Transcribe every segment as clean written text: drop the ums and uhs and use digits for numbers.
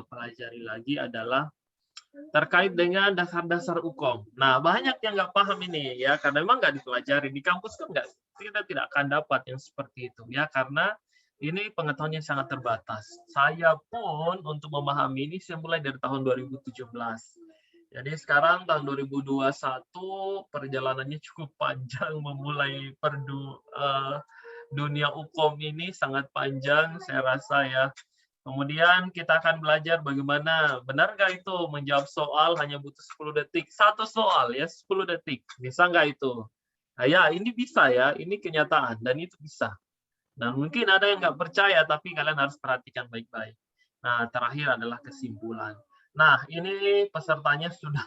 pelajari lagi adalah terkait dengan dasar-dasar hukum. Nah, banyak yang nggak paham ini ya, karena memang nggak dipelajari. Di kampus kan nggak, kita tidak akan dapat yang seperti itu ya, karena ini pengetahuannya sangat terbatas. Saya pun untuk memahami ini saya mulai dari tahun 2017. Jadi sekarang tahun 2021 perjalanannya cukup panjang memulai dunia hukum ini sangat panjang saya rasa ya. Kemudian kita akan belajar bagaimana benar nggak itu menjawab soal hanya butuh 10 detik. Satu soal ya 10 detik. Bisa nggak itu? Nah, ya ini bisa ya, ini kenyataan dan itu bisa. Dan mungkin ada yang nggak percaya, tapi kalian harus perhatikan baik-baik. Nah, terakhir adalah kesimpulan. Nah, ini pesertanya sudah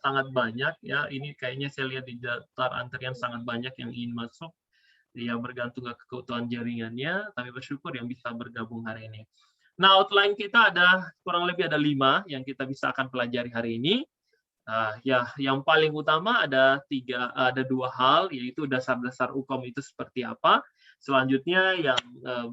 sangat banyak ya. Ini kayaknya saya lihat di daftar antrian sangat banyak yang ingin masuk. Ya bergantung ke keutuhan jaringannya, tapi bersyukur yang bisa bergabung hari ini. Nah, outline kita ada kurang lebih ada 5 yang kita bisa akan pelajari hari ini. Ya, yang paling utama ada 2 hal, yaitu dasar-dasar hukum itu seperti apa. Selanjutnya yang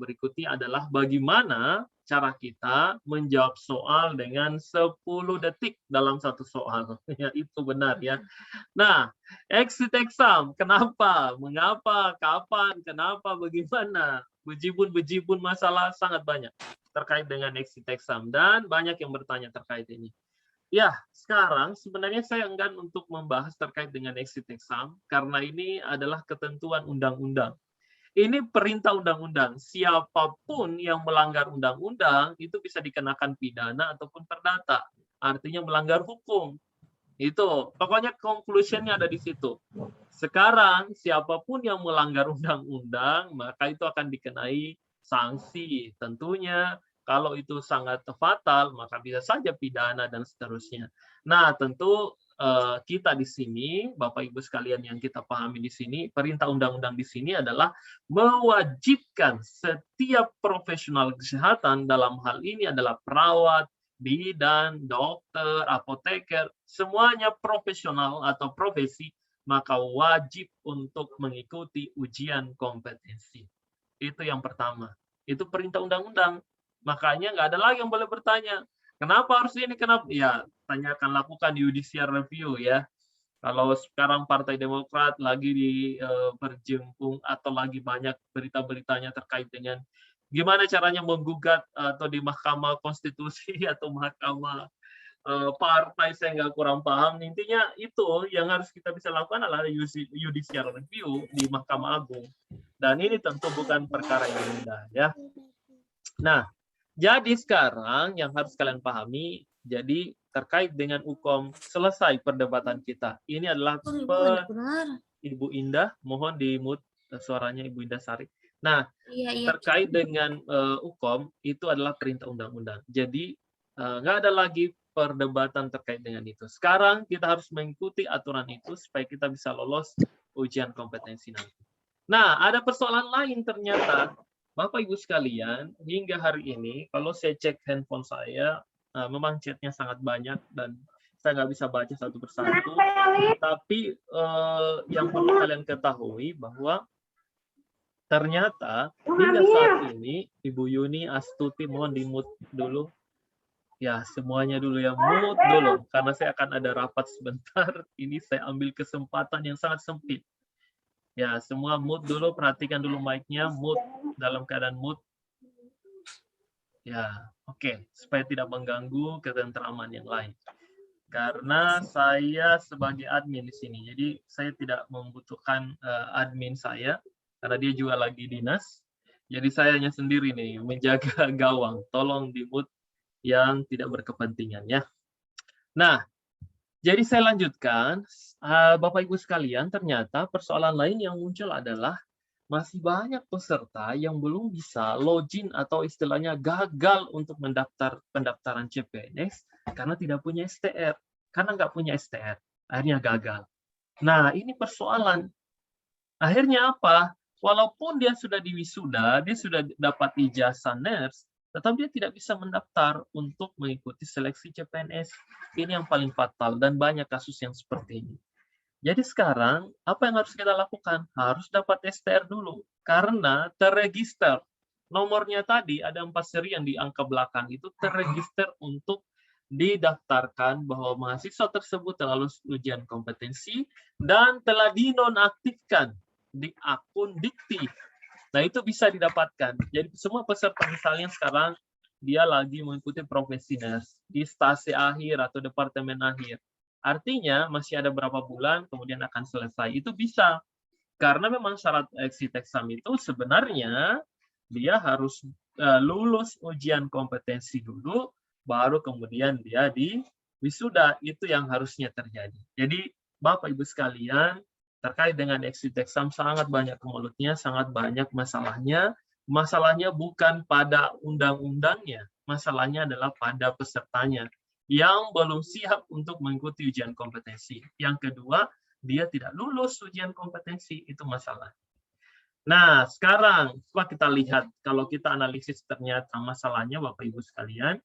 berikutnya adalah bagaimana cara kita menjawab soal dengan 10 detik dalam satu soal. Ya, itu benar ya. Nah, exit exam, kenapa, mengapa, kapan, kenapa, bagaimana, bejibun-bejibun masalah sangat banyak terkait dengan exit exam dan banyak yang bertanya terkait ini. Ya, sekarang sebenarnya saya enggan untuk membahas terkait dengan exit exam karena ini adalah ketentuan undang-undang. Ini perintah undang-undang. Siapapun yang melanggar undang-undang itu bisa dikenakan pidana ataupun perdata. Artinya melanggar hukum. Itu, pokoknya conclusion-nya ada di situ. Sekarang, siapapun yang melanggar undang-undang, maka itu akan dikenai sanksi. Tentunya, kalau itu sangat fatal, maka bisa saja pidana dan seterusnya. Nah, tentu kita di sini, Bapak Ibu sekalian yang kita pahami di sini, perintah undang-undang di sini adalah mewajibkan setiap profesional kesehatan dalam hal ini adalah perawat, bidan, dokter, apoteker, semuanya profesional atau profesi, maka wajib untuk mengikuti ujian kompetensi. Itu yang pertama. Itu perintah undang-undang. Makanya nggak ada lagi yang boleh bertanya, kenapa harus ini, kenapa? Ya, tanyakan, lakukan judicial review ya. Kalau sekarang Partai Demokrat lagi berjengkung atau lagi banyak berita-beritanya terkait dengan gimana caranya menggugat atau di Mahkamah Konstitusi atau Mahkamah partai, saya nggak kurang paham. Intinya itu yang harus kita bisa lakukan adalah judicial review di Mahkamah Agung. Dan ini tentu bukan perkara yang mudah ya. Nah, jadi sekarang yang harus kalian pahami, jadi terkait dengan hukum, selesai perdebatan kita. Ini adalah Ibu Indah, mohon di-mute suaranya Ibu Indah Sari. Nah, terkait dengan hukum, itu adalah perintah undang-undang. Jadi, nggak ada lagi perdebatan terkait dengan itu. Sekarang kita harus mengikuti aturan itu supaya kita bisa lolos ujian kompetensi nanti. Nah, ada persoalan lain ternyata. Bapak Ibu sekalian, hingga hari ini, kalau saya cek handphone saya, memang chatnya sangat banyak dan saya nggak bisa baca satu persatu. Tapi yang perlu kalian ketahui bahwa ternyata hingga saat ini, Ibu Yuni, Astuti, mohon di-mute dulu. Ya, semuanya dulu ya, mute dulu. Karena saya akan ada rapat sebentar. Ini saya ambil kesempatan yang sangat sempit. Ya, semua mute dulu, perhatikan dulu mic-nya, mute, dalam keadaan mute. Ya, oke, supaya tidak mengganggu ketentraman yang lain. Karena saya sebagai admin di sini, jadi saya tidak membutuhkan admin saya, karena dia juga lagi dinas. Jadi saya hanya sendiri nih, menjaga gawang. Tolong di-mute yang tidak berkepentingan ya. Nah, jadi saya lanjutkan, Bapak Ibu sekalian, ternyata persoalan lain yang muncul adalah masih banyak peserta yang belum bisa login atau istilahnya gagal untuk pendaftaran CPNS karena tidak punya STR. Karena nggak punya STR, akhirnya gagal. Nah, ini persoalan. Akhirnya apa? Walaupun dia sudah diwisuda, dia sudah dapat ijazah nurse, tetapi dia tidak bisa mendaftar untuk mengikuti seleksi CPNS. Ini yang paling fatal dan banyak kasus yang seperti ini. Jadi sekarang, apa yang harus kita lakukan? Harus dapat STR dulu, karena terregister. nomornya tadi ada 4 seri yang di angka belakang itu terregister untuk didaftarkan bahwa mahasiswa tersebut telah lulus ujian kompetensi dan telah dinonaktifkan di akun Dikti. Nah, itu bisa didapatkan. Jadi semua peserta misalnya sekarang dia lagi mengikuti profesi nurse di stasi akhir atau departemen akhir. Artinya masih ada berapa bulan kemudian akan selesai. Itu bisa. Karena memang syarat exit exam itu sebenarnya dia harus lulus ujian kompetensi dulu, baru kemudian dia di wisuda. Itu yang harusnya terjadi. Jadi Bapak Ibu sekalian, terkait dengan exit exam sangat banyak kemelutnya, sangat banyak masalahnya. Masalahnya bukan pada undang-undangnya, masalahnya adalah pada pesertanya yang belum siap untuk mengikuti ujian kompetensi. Yang kedua, dia tidak lulus ujian kompetensi, itu masalah. Nah, sekarang coba kita lihat, kalau kita analisis ternyata masalahnya Bapak Ibu sekalian.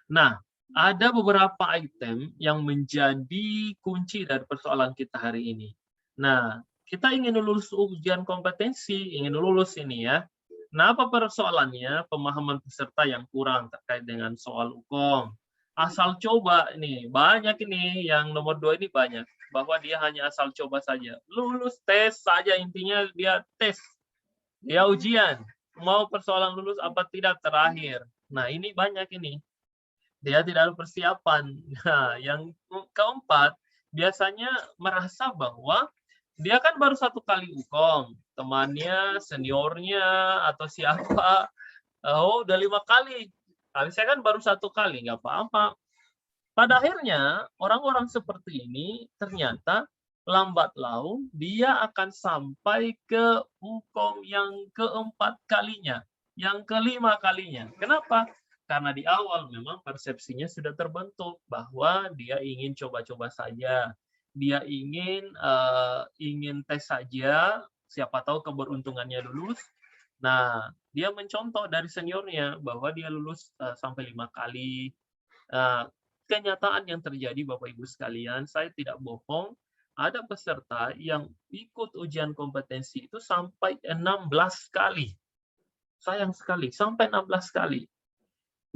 Nah, ada beberapa item yang menjadi kunci dari persoalan kita hari ini. Nah, kita ingin lulus ujian kompetensi, ingin lulus ini ya. Nah, apa persoalannya? Pemahaman peserta yang kurang terkait dengan soal UKOM. Asal coba ini, banyak ini, yang nomor 2 ini banyak. Bahwa dia hanya asal coba saja. Lulus tes saja, intinya dia tes. Dia ujian. Mau persoalan lulus apa tidak terakhir. Nah, ini banyak ini. Dia tidak ada persiapan. Nah, yang keempat, biasanya merasa bahwa dia kan baru 1 kali UKOM. Temannya, seniornya, atau siapa, oh udah 5 kali. Tapi saya kan baru 1 kali, nggak apa-apa. Pada akhirnya, orang-orang seperti ini ternyata lambat laun dia akan sampai ke UKOM yang keempat kalinya, yang kelima kalinya. Kenapa? Karena di awal memang persepsinya sudah terbentuk bahwa dia ingin coba-coba saja, dia ingin tes saja, siapa tahu keberuntungannya lulus. Nah, dia mencontoh dari seniornya bahwa dia lulus sampai 5 kali. Kenyataan yang terjadi Bapak Ibu sekalian, saya tidak bohong, ada peserta yang ikut ujian kompetensi itu sampai 16 kali. Sayang sekali, sampai 16 kali.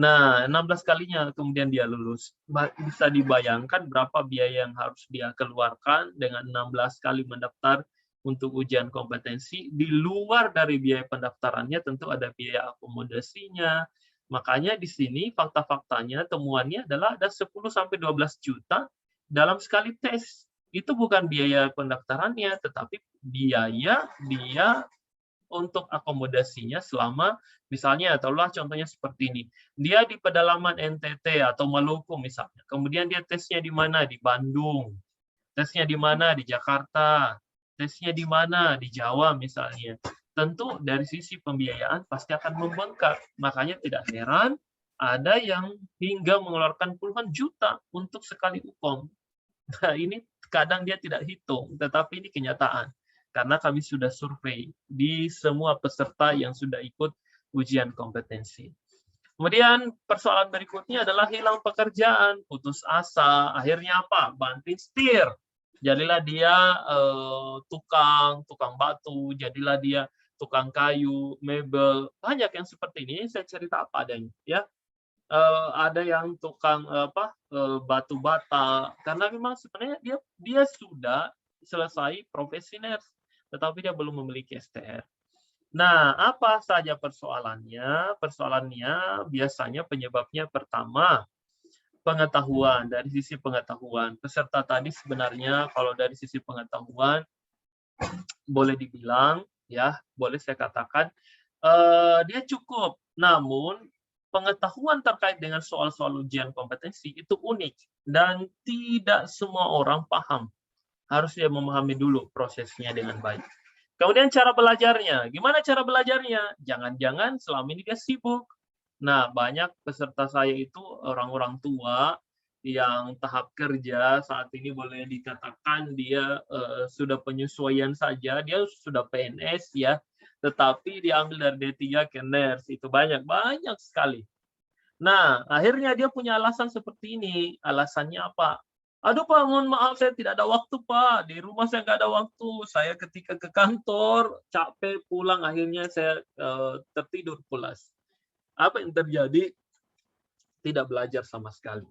Nah, 16 kalinya kemudian dia lulus. Bisa dibayangkan berapa biaya yang harus dia keluarkan dengan 16 kali mendaftar untuk ujian kompetensi. Di luar dari biaya pendaftarannya tentu ada biaya akomodasinya. Makanya di sini fakta-faktanya, temuannya adalah ada 10-12 juta dalam sekali tes. Itu bukan biaya pendaftarannya, tetapi biaya dia untuk akomodasinya selama, misalnya, taruhlah contohnya seperti ini. Dia di pedalaman NTT atau Maluku misalnya. Kemudian dia tesnya di mana? Di Bandung. Tesnya di mana? Di Jakarta. Tesnya di mana? Di Jawa misalnya. Tentu dari sisi pembiayaan pasti akan membengkak. Makanya tidak heran ada yang hingga mengeluarkan puluhan juta untuk sekali UKOM. Nah, ini kadang dia tidak hitung, tetapi ini kenyataan. Karena kami sudah survei di semua peserta yang sudah ikut ujian kompetensi. Kemudian persoalan berikutnya adalah hilang pekerjaan, putus asa, akhirnya apa? Banting setir. Jadilah dia tukang batu, jadilah dia tukang kayu, mebel, banyak yang seperti ini. Saya cerita apa adanya, ya. Ada yang tukang batu bata, karena memang sebenarnya dia sudah selesai profesi nurse, tetapi dia belum memiliki STR. Nah, apa saja persoalannya? Persoalannya biasanya penyebabnya pertama, pengetahuan. Dari sisi pengetahuan, peserta tadi sebenarnya kalau dari sisi pengetahuan boleh dibilang, ya, boleh saya katakan dia cukup. Namun pengetahuan terkait dengan soal-soal ujian kompetensi itu unik dan tidak semua orang paham. Harus dia memahami dulu prosesnya dengan baik. Kemudian cara belajarnya. Gimana cara belajarnya? Jangan-jangan selama ini dia sibuk. Nah, banyak peserta saya itu orang-orang tua yang tahap kerja saat ini boleh dikatakan dia sudah penyesuaian saja, dia sudah PNS ya, tetapi diambil dari D3 ke nurse, itu banyak sekali. Nah, akhirnya dia punya alasan seperti ini. Alasannya apa? Aduh Pak, mohon maaf saya tidak ada waktu Pak. Di rumah saya nggak ada waktu. Saya ketika ke kantor capek pulang akhirnya saya tertidur pulas. Apa yang terjadi? Tidak belajar sama sekali.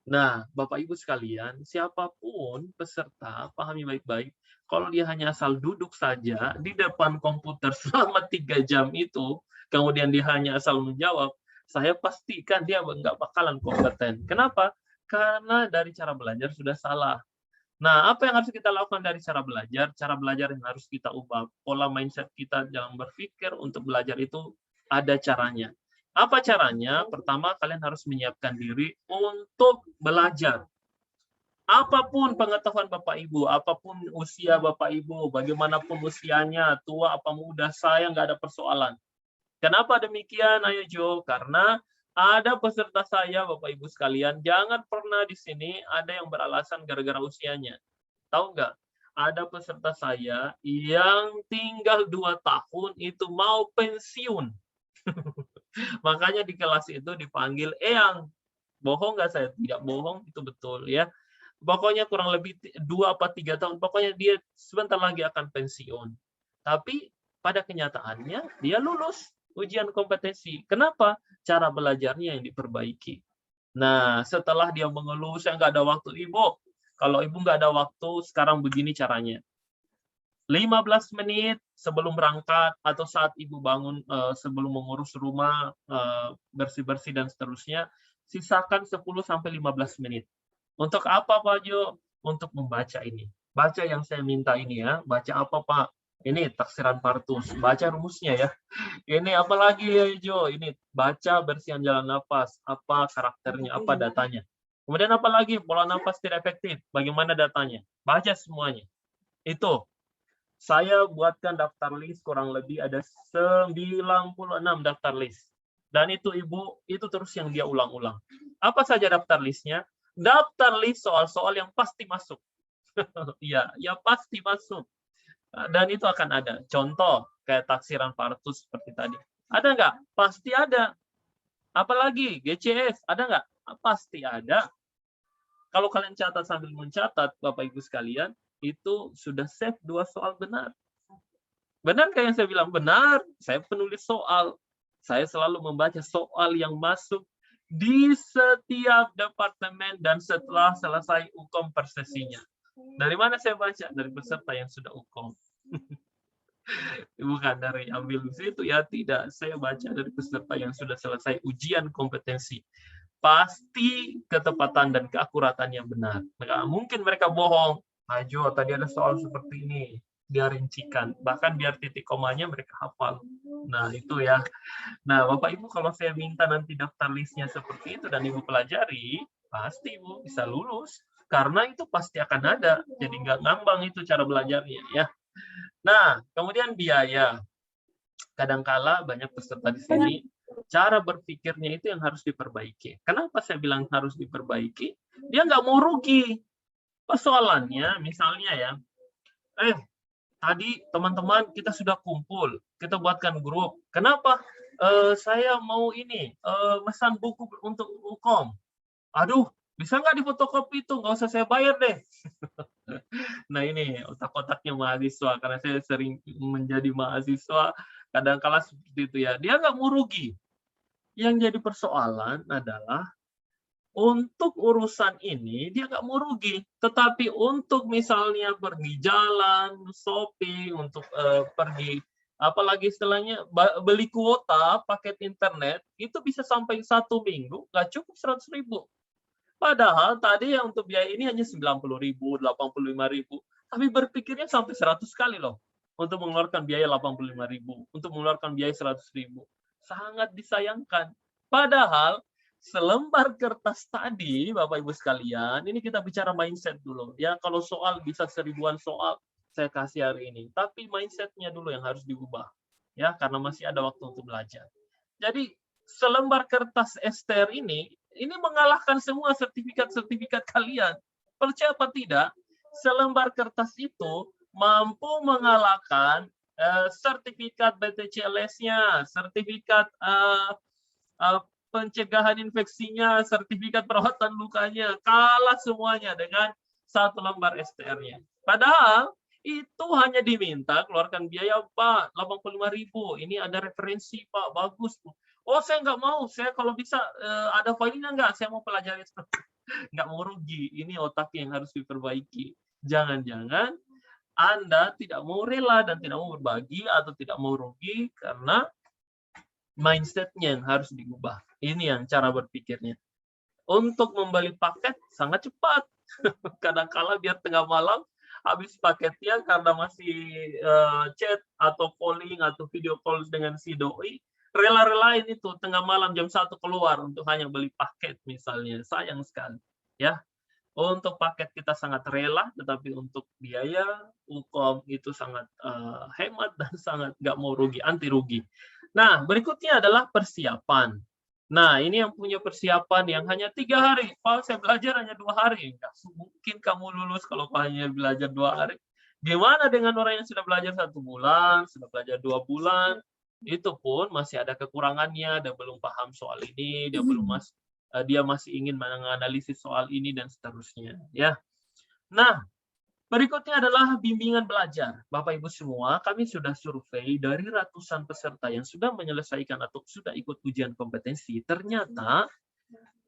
Nah, Bapak Ibu sekalian, siapapun peserta, pahami baik-baik, kalau dia hanya asal duduk saja di depan komputer selama 3 jam itu, kemudian dia hanya asal menjawab, saya pastikan dia nggak bakalan kompeten. Kenapa? Karena dari cara belajar sudah salah. Nah, apa yang harus kita lakukan dari cara belajar? Cara belajar yang harus kita ubah. Pola mindset kita dalam berpikir untuk belajar itu ada caranya. Apa caranya? Pertama, kalian harus menyiapkan diri untuk belajar. Apapun pengetahuan Bapak Ibu, apapun usia Bapak Ibu, bagaimanapun usianya, tua apa muda, saya nggak ada persoalan. Kenapa demikian, Ayo Jo? Karena ada peserta saya, Bapak Ibu sekalian, jangan pernah di sini ada yang beralasan gara-gara usianya. Tahu nggak? Ada peserta saya yang tinggal 2 tahun itu mau pensiun. Makanya di kelas itu dipanggil Eyang. Bohong nggak saya? Tidak bohong, itu betul ya. Pokoknya kurang lebih 2 apa 3 tahun, pokoknya dia sebentar lagi akan pensiun. Tapi pada kenyataannya dia lulus ujian kompetensi. Kenapa? Cara belajarnya yang diperbaiki. Nah, setelah dia mengeluh, saya nggak ada waktu. Ibu, kalau ibu nggak ada waktu, sekarang begini caranya. 15 menit sebelum berangkat atau saat ibu bangun sebelum mengurus rumah, bersih-bersih dan seterusnya, sisakan 10-15 menit. Untuk apa, Pak Jo? Untuk membaca ini. Baca yang saya minta ini ya. Baca apa, Pak? Ini taksiran partus. Baca rumusnya ya. Ini apa lagi ya, Jo? Ini baca bersihan jalan nafas. Apa karakternya, apa datanya. Kemudian apa lagi? Pola nafas tidak efektif. Bagaimana datanya? Baca semuanya. Itu. Saya buatkan daftar list kurang lebih ada 96 daftar list. Dan itu Ibu, itu terus yang dia ulang-ulang. Apa saja daftar listnya? Daftar list soal-soal yang pasti masuk. Ya, ya pasti masuk. Dan itu akan ada. Contoh, kayak taksiran partus seperti tadi. Ada nggak? Pasti ada. Apalagi GCS, ada nggak? Pasti ada. Kalau kalian catat sambil mencatat, Bapak Ibu sekalian, itu sudah save 2 soal benar. Benar kayak yang saya bilang? Benar. Saya penulis soal. Saya selalu membaca soal yang masuk di setiap departemen dan setelah selesai UKOM per sesinya. Dari mana saya baca? Dari peserta yang sudah UKOM. Bukan dari ambil di situ ya, tidak. Saya baca dari peserta yang sudah selesai ujian kompetensi. Pasti ketepatan dan keakuratan yang benar. Nggak mungkin mereka bohong. Ajo, tadi ada soal seperti ini. Dia rincikan. Bahkan biar titik komanya mereka hafal. Nah, itu ya. Nah, Bapak Ibu, kalau saya minta nanti daftar listnya seperti itu dan Ibu pelajari, pasti Ibu bisa lulus. Karena itu pasti akan ada. Jadi nggak ngambang itu cara belajarnya ya. Nah, kemudian biaya. Kadangkala banyak peserta di sini, cara berpikirnya itu yang harus diperbaiki. Kenapa saya bilang harus diperbaiki? Dia nggak mau rugi. Persoalannya, misalnya ya, tadi teman-teman kita sudah kumpul, kita buatkan grup. Kenapa? Saya mau ini, mesan buku untuk UKOM. Aduh, bisa nggak difotokopi itu? Nggak usah saya bayar deh. Nah ini otak-otaknya mahasiswa, karena saya sering menjadi mahasiswa, kadang-kala seperti itu ya. Dia nggak mau rugi. Yang jadi persoalan adalah untuk urusan ini dia nggak mau rugi, tetapi untuk misalnya pergi jalan, shopping, untuk pergi apalagi istilahnya beli kuota paket internet itu bisa sampai 1 minggu nggak cukup 100.000. Padahal tadi yang untuk biaya ini hanya 90.000, 85.000, tapi berpikirnya sampai 100 kali loh untuk mengeluarkan biaya 85.000, untuk mengeluarkan biaya 100.000. Sangat disayangkan. Padahal selembar kertas tadi, Bapak Ibu sekalian, ini kita bicara mindset dulu. Ya, kalau soal bisa 1000-an soal saya kasih hari ini, tapi mindsetnya dulu yang harus diubah. Ya, karena masih ada waktu untuk belajar. Jadi selembar kertas ester ini mengalahkan semua sertifikat-sertifikat kalian. Percaya apa tidak, selembar kertas itu mampu mengalahkan sertifikat BTCLS-nya, sertifikat pencegahan infeksinya, sertifikat perawatan lukanya, kalah semuanya dengan 1 lembar STR-nya. Padahal itu hanya diminta keluarkan biaya Pak 85.000. Ini ada referensi Pak, bagus. Oh saya nggak mau, saya kalau bisa ada filenya nggak? Saya mau pelajari. Nggak mau rugi. Ini otak yang harus diperbaiki. Jangan-jangan Anda tidak mau rela dan tidak mau berbagi atau tidak mau rugi karena mindset-nya yang harus diubah. Ini yang cara berpikirnya. Untuk membeli paket sangat cepat. Kadang-kala biar tengah malam habis paketnya karena masih chat atau calling atau video call dengan si doi, rela-relain itu tengah malam jam 1 keluar untuk hanya beli paket misalnya. Sayang sekali. Ya. Untuk paket kita sangat rela, tetapi untuk biaya UKOM itu sangat hemat dan sangat nggak mau rugi, anti rugi. Nah, berikutnya adalah persiapan. Nah, ini yang punya persiapan yang hanya 3 hari. Pak, saya belajar hanya 2 hari. Nggak mungkin kamu lulus kalau hanya belajar 2 hari. Gimana dengan orang yang sudah belajar 1 bulan, sudah belajar 2 bulan? Itu pun masih ada kekurangannya, dia belum paham soal ini, dia masih ingin menganalisis soal ini dan seterusnya. Ya. Nah, berikutnya adalah bimbingan belajar. Bapak Ibu semua, kami sudah survei dari ratusan peserta yang sudah menyelesaikan atau sudah ikut ujian kompetensi. Ternyata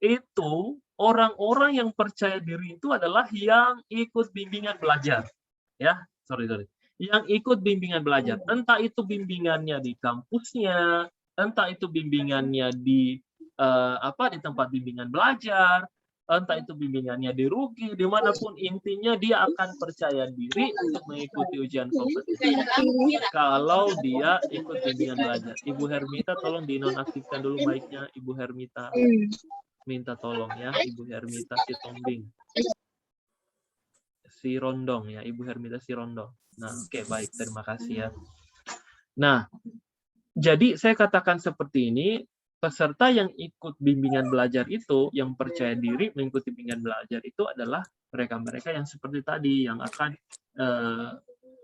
itu orang-orang yang percaya diri itu adalah yang ikut bimbingan belajar. Ya, sorry. Yang ikut bimbingan belajar. Entah itu bimbingannya di kampusnya, entah itu bimbingannya di di tempat bimbingan belajar, entah itu bimbingannya di Rugi, dimanapun intinya dia akan percaya diri untuk mengikuti ujian kompetensi kalau dia ikut bimbingan belajar. Ibu Hermita tolong dinonaktifkan dulu mic-nya. Ibu Hermita minta tolong ya, Ibu Hermita Sitombing. Si Rondong ya, Ibu Hermita si Rondong. Nah, oke, baik, terima kasih ya. Nah, jadi saya katakan seperti ini, peserta yang ikut bimbingan belajar itu, yang percaya diri mengikuti bimbingan belajar itu adalah mereka-mereka yang seperti tadi, yang akan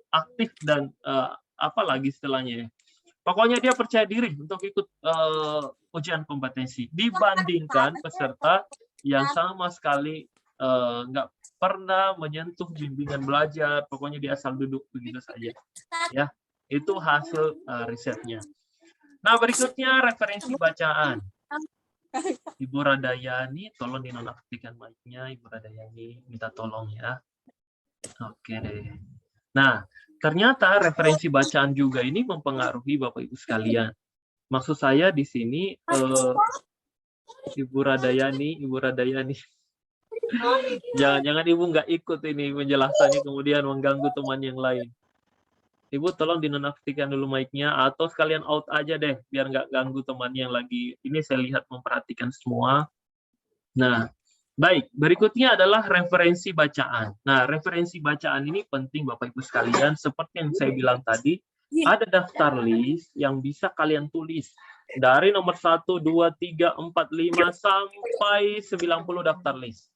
aktif dan apalagi istilahnya ya. Pokoknya dia percaya diri untuk ikut ujian kompetensi dibandingkan peserta yang sama sekali nggak pernah menyentuh bimbingan belajar, pokoknya dia asal duduk begitu saja. Ya, itu hasil risetnya. Nah, berikutnya referensi bacaan. Ibu Radayani, tolong dinonaktifkan mic-nya. Ibu Radayani, minta tolong ya. Oke deh. Nah, ternyata referensi bacaan juga ini mempengaruhi Bapak Ibu sekalian. Maksud saya di sini, Ibu Radayani. Jangan-jangan Ibu nggak ikut ini penjelasannya, kemudian mengganggu teman yang lain. Ibu tolong dinonaktifkan dulu mic-nya atau sekalian out aja deh biar nggak ganggu teman yang lagi ini saya lihat memperhatikan semua. Nah, baik, berikutnya adalah referensi bacaan. Nah, referensi bacaan ini penting Bapak Ibu sekalian, seperti yang saya bilang tadi, ada daftar list yang bisa kalian tulis dari nomor 1, 2, 3, 4, 5 sampai 90 daftar list.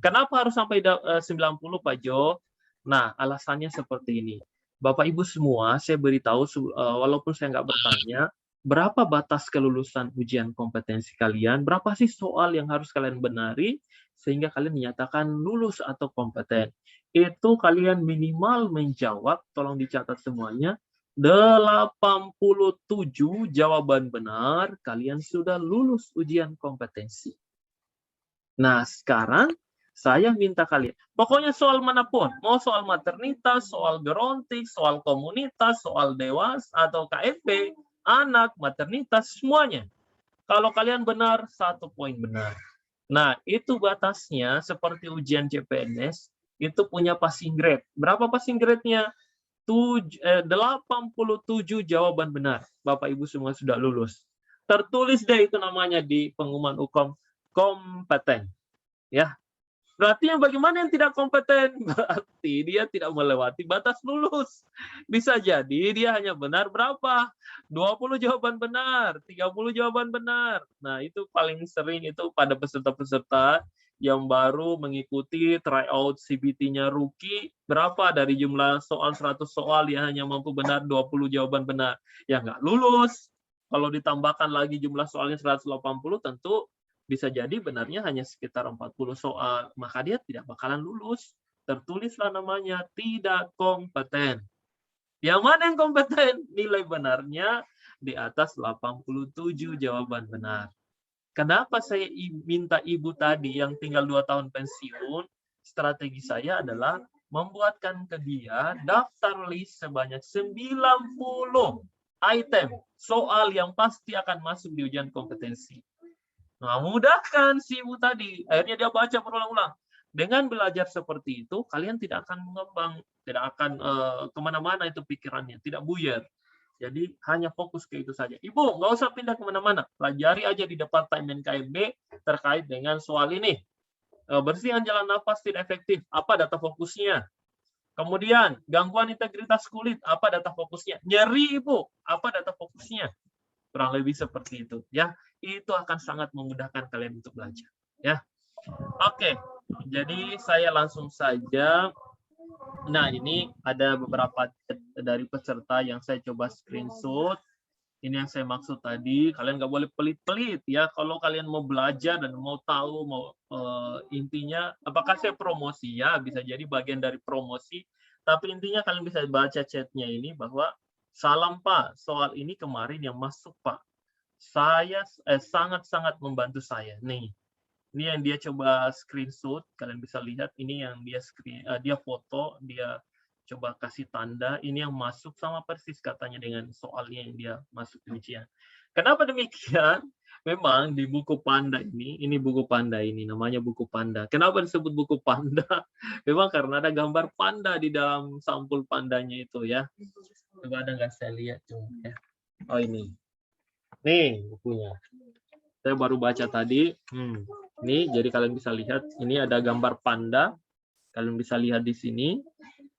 Kenapa harus sampai 90 Pak Jo? Nah, alasannya seperti ini. Bapak Ibu semua, saya beritahu, walaupun saya nggak bertanya, berapa batas kelulusan ujian kompetensi kalian, berapa sih soal yang harus kalian benari, sehingga kalian dinyatakan lulus atau kompeten. Itu kalian minimal menjawab, tolong dicatat semuanya, 87 jawaban benar, kalian sudah lulus ujian kompetensi. Nah, sekarang, saya minta kalian, pokoknya soal manapun, mau soal maternitas, soal gerontik, soal komunitas, soal dewas, atau KFP, anak, maternitas, semuanya. Kalau kalian benar, 1 poin benar. Nah, itu batasnya seperti ujian CPNS, itu punya passing grade. Berapa passing grade-nya? 87 jawaban benar. Bapak Ibu semua sudah lulus. Tertulis deh itu namanya di pengumuman UKOM, kompeten. Ya. Berarti yang bagaimana yang tidak kompeten? Berarti dia tidak melewati batas lulus. Bisa jadi dia hanya benar berapa? 20 jawaban benar, 30 jawaban benar. Nah, itu paling sering itu pada peserta-peserta yang baru mengikuti tryout CBT-nya Rookie. Berapa dari jumlah soal 100 soal dia hanya mampu benar 20 jawaban benar. Ya nggak lulus. Kalau ditambahkan lagi jumlah soalnya 180, tentu bisa jadi benarnya hanya sekitar 40 soal. Maka dia tidak bakalan lulus. Tertulislah namanya tidak kompeten. Yang mana yang kompeten? Nilai benarnya di atas 87 jawaban benar. Kenapa saya minta ibu tadi yang tinggal 2 tahun pensiun? Strategi saya adalah membuatkan ke dia daftar list sebanyak 90 item soal yang pasti akan masuk di ujian kompetensi. Nah, mudahkan si ibu tadi. Akhirnya dia baca berulang-ulang. Dengan belajar seperti itu, kalian tidak akan mengembang, tidak akan kemana-mana itu pikirannya, tidak buyar. Jadi hanya fokus ke itu saja. Ibu, nggak usah pindah kemana-mana. Pelajari aja di Departemen KMB terkait dengan soal ini. Bersihkan jalan nafas tidak efektif. Apa data fokusnya? Kemudian, gangguan integritas kulit. Apa data fokusnya? Nyeri, Ibu. Apa data fokusnya? Kurang lebih seperti itu. Ya, itu akan sangat memudahkan kalian untuk belajar. Ya, oke. Jadi saya langsung saja. Nah, ini ada beberapa dari peserta yang saya coba screenshot. Ini yang saya maksud tadi. Kalian nggak boleh pelit-pelit ya. Kalau kalian mau belajar dan mau tahu, mau intinya, apakah saya promosi ya? Bisa jadi bagian dari promosi. Tapi intinya kalian bisa baca chatnya ini bahwa salam Pak, soal ini kemarin yang masuk Pak. Saya sangat-sangat membantu saya. Nih, ini yang dia coba screenshot, kalian bisa lihat ini yang dia foto, dia coba kasih tanda, ini yang masuk sama persis katanya dengan soalnya yang dia masuk di ujian. Kenapa demikian? Memang di buku Panda ini buku Panda ini, namanya buku Panda. Kenapa disebut buku Panda? Memang karena ada gambar panda di dalam sampul pandanya itu ya. Coba ada nggak saya lihat coba ya. Oh ini. Nih bukunya. Saya baru baca tadi. Ini jadi kalian bisa lihat ini ada gambar panda. Kalian bisa lihat di sini.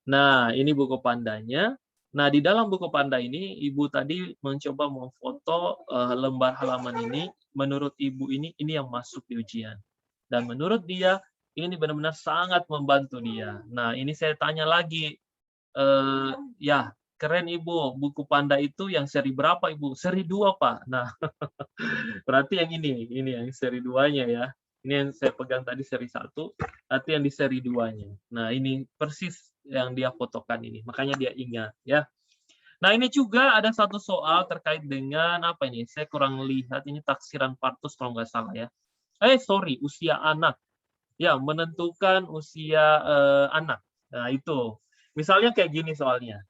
Nah, ini buku pandanya. Nah, di dalam buku panda ini ibu tadi mencoba memfoto lembar halaman ini. Menurut ibu ini yang masuk di ujian. Dan menurut dia ini benar-benar sangat membantu dia. Nah, ini saya tanya lagi. Ya, keren Ibu. Buku Panda itu yang seri berapa Ibu? Seri 2, Pak. Nah, berarti yang ini yang seri 2-nya ya. Ini yang saya pegang tadi seri 1, berarti yang di seri 2-nya. Nah, ini persis yang dia fotokan ini. Makanya dia ingat ya. Nah, ini juga ada satu soal terkait dengan apa ini? Saya kurang lihat ini taksiran partus kalau nggak salah ya. Sorry, usia anak. Ya, menentukan usia anak. Nah, itu. Misalnya kayak gini soalnya.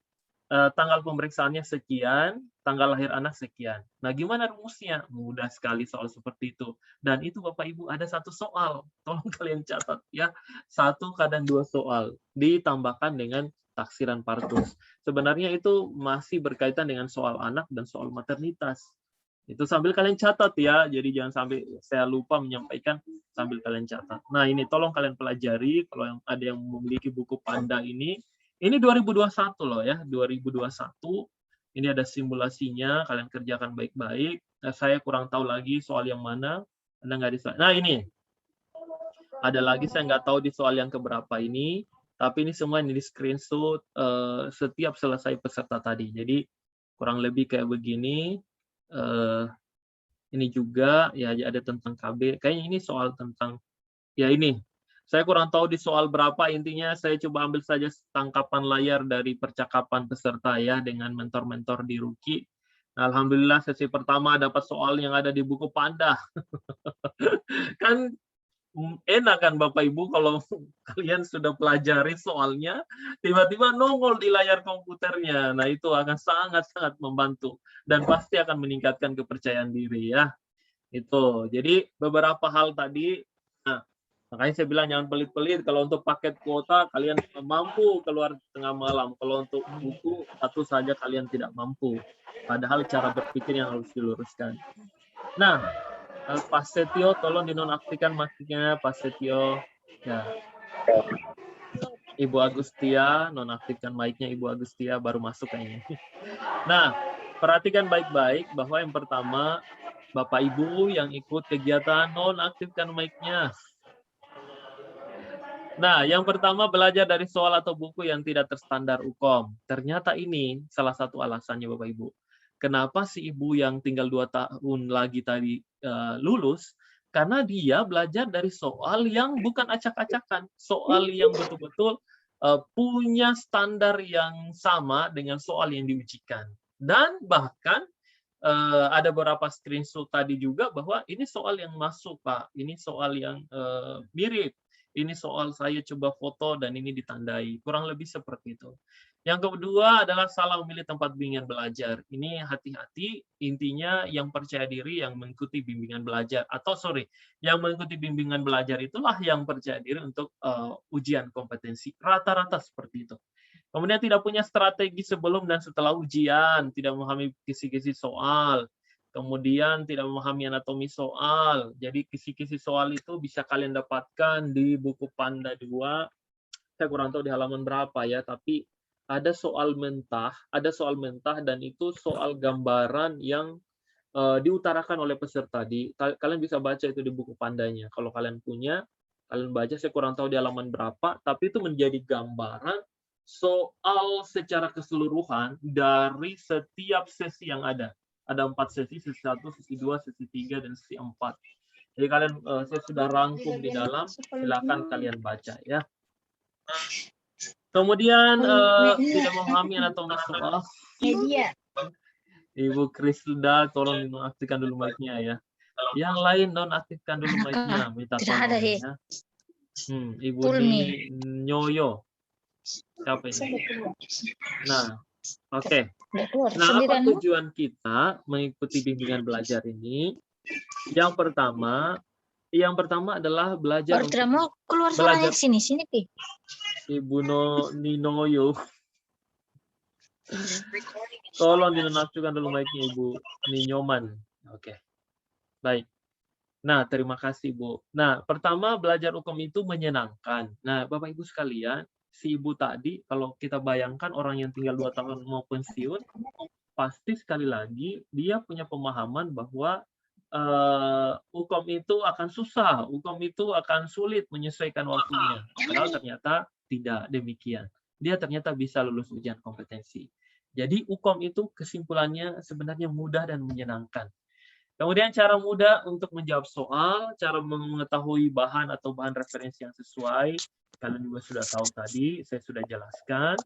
Tanggal pemeriksaannya sekian, tanggal lahir anak sekian. Nah, gimana rumusnya? Mudah sekali soal seperti itu. Dan itu Bapak Ibu ada satu soal. Tolong kalian catat ya. 1 kadang 2 soal. Ditambahkan dengan taksiran partus. Sebenarnya itu masih berkaitan dengan soal anak dan soal maternitas. Itu sambil kalian catat ya. Jadi jangan sampai saya lupa menyampaikan sambil kalian catat. Nah, ini tolong kalian pelajari kalau ada yang memiliki buku Panda ini. Ini 2021 loh ya, 2021. Ini ada simulasinya, kalian kerjakan baik-baik. Nah, saya kurang tahu lagi soal yang mana. Anda nggak di slide. Nah, ini. Ada lagi saya nggak tahu di soal yang keberapa ini, tapi ini semua ini di screenshot setiap selesai peserta tadi. Jadi kurang lebih kayak begini. Ini juga ya ada tentang KB. Kayaknya ini soal tentang ya ini. Saya kurang tahu di soal berapa, intinya saya coba ambil saja tangkapan layar dari percakapan peserta ya dengan mentor-mentor di Ruki. Nah, alhamdulillah sesi pertama dapat soal yang ada di buku Panda. Kan enak kan Bapak Ibu kalau kalian sudah pelajari soalnya, tiba-tiba nongol di layar komputernya. Nah, itu akan sangat-sangat membantu dan pasti akan meningkatkan kepercayaan diri ya. Itu. Jadi beberapa hal tadi, nah, makanya saya bilang jangan pelit-pelit. Kalau untuk paket kuota kalian mampu keluar tengah malam. Kalau untuk buku satu saja kalian tidak mampu. Padahal cara berpikir yang harus diluruskan. Nah, Pak Setio tolong dinonaktifkan mic-nya Pak Setio. Ya. Ibu Agustia nonaktifkan mic-nya Ibu Agustia baru masuk kayaknya. Nah, perhatikan baik-baik bahwa yang pertama Bapak Ibu yang ikut kegiatan nonaktifkan mic-nya. Nah, yang pertama belajar dari soal atau buku yang tidak terstandar UKOM. Ternyata ini salah satu alasannya Bapak Ibu. Kenapa si ibu yang tinggal 2 tahun lagi tadi lulus? Karena dia belajar dari soal yang bukan acak-acakan, soal yang betul-betul punya standar yang sama dengan soal yang diujikan. Dan bahkan ada beberapa screenshot tadi juga bahwa ini soal yang masuk, Pak. Ini soal yang mirip. Ini soal saya coba foto dan ini ditandai. Kurang lebih seperti itu. Yang kedua adalah salah memilih tempat bimbingan belajar. Ini hati-hati, intinya yang percaya diri yang mengikuti bimbingan belajar. Atau sorry, yang mengikuti bimbingan belajar itulah yang percaya diri untuk ujian kompetensi. Rata-rata seperti itu. Kemudian tidak punya strategi sebelum dan setelah ujian, tidak memahami kisi-kisi soal, kemudian tidak memahami anatomi soal. Jadi kisi-kisi soal itu bisa kalian dapatkan di buku Panda 2. Saya kurang tahu di halaman berapa ya, tapi ada soal mentah dan itu soal gambaran yang diutarakan oleh peserta. Kalian bisa baca itu di buku Pandanya. Kalau kalian punya, kalian baca, saya kurang tahu di halaman berapa, tapi itu menjadi gambaran soal secara keseluruhan dari setiap sesi yang ada. Ada 4 sesi, sesi 1, sesi 2, sesi 3, dan sesi 4. Jadi kalian, saya sudah rangkum di dalam, silakan kalian baca ya. Kemudian tidak memahami anatomi soal. Ibu Krisda, tolong nonaktifkan dulu mic-nya ya. Yang lain nonaktifkan dulu mic-nya, minta tolong ya. Ibu Nyoyo. Siapa ini? Nah, oke. Nah, apa tujuan kita mengikuti bimbingan belajar ini? Yang pertama adalah belajar untuk keluar belajar sini Pi. Ibu Ninoyo. Tolong dinonaktifkan dulu mic-nya Ibu Ninyoman. Oke. Baik. Nah, terima kasih, Bu. Nah, pertama belajar hukum itu menyenangkan. Nah, Bapak Ibu sekalian, si Ibu tadi kalau kita bayangkan orang yang tinggal 2 tahun mau pensiun, pasti sekali lagi dia punya pemahaman bahwa hukum itu akan susah, hukum itu akan sulit menyesuaikan waktunya. Padahal ternyata tidak demikian. Dia ternyata bisa lulus ujian kompetensi. Jadi hukum itu kesimpulannya sebenarnya mudah dan menyenangkan. Kemudian cara mudah untuk menjawab soal, cara mengetahui bahan atau bahan referensi yang sesuai, kalian juga sudah tahu tadi, saya sudah jelaskan.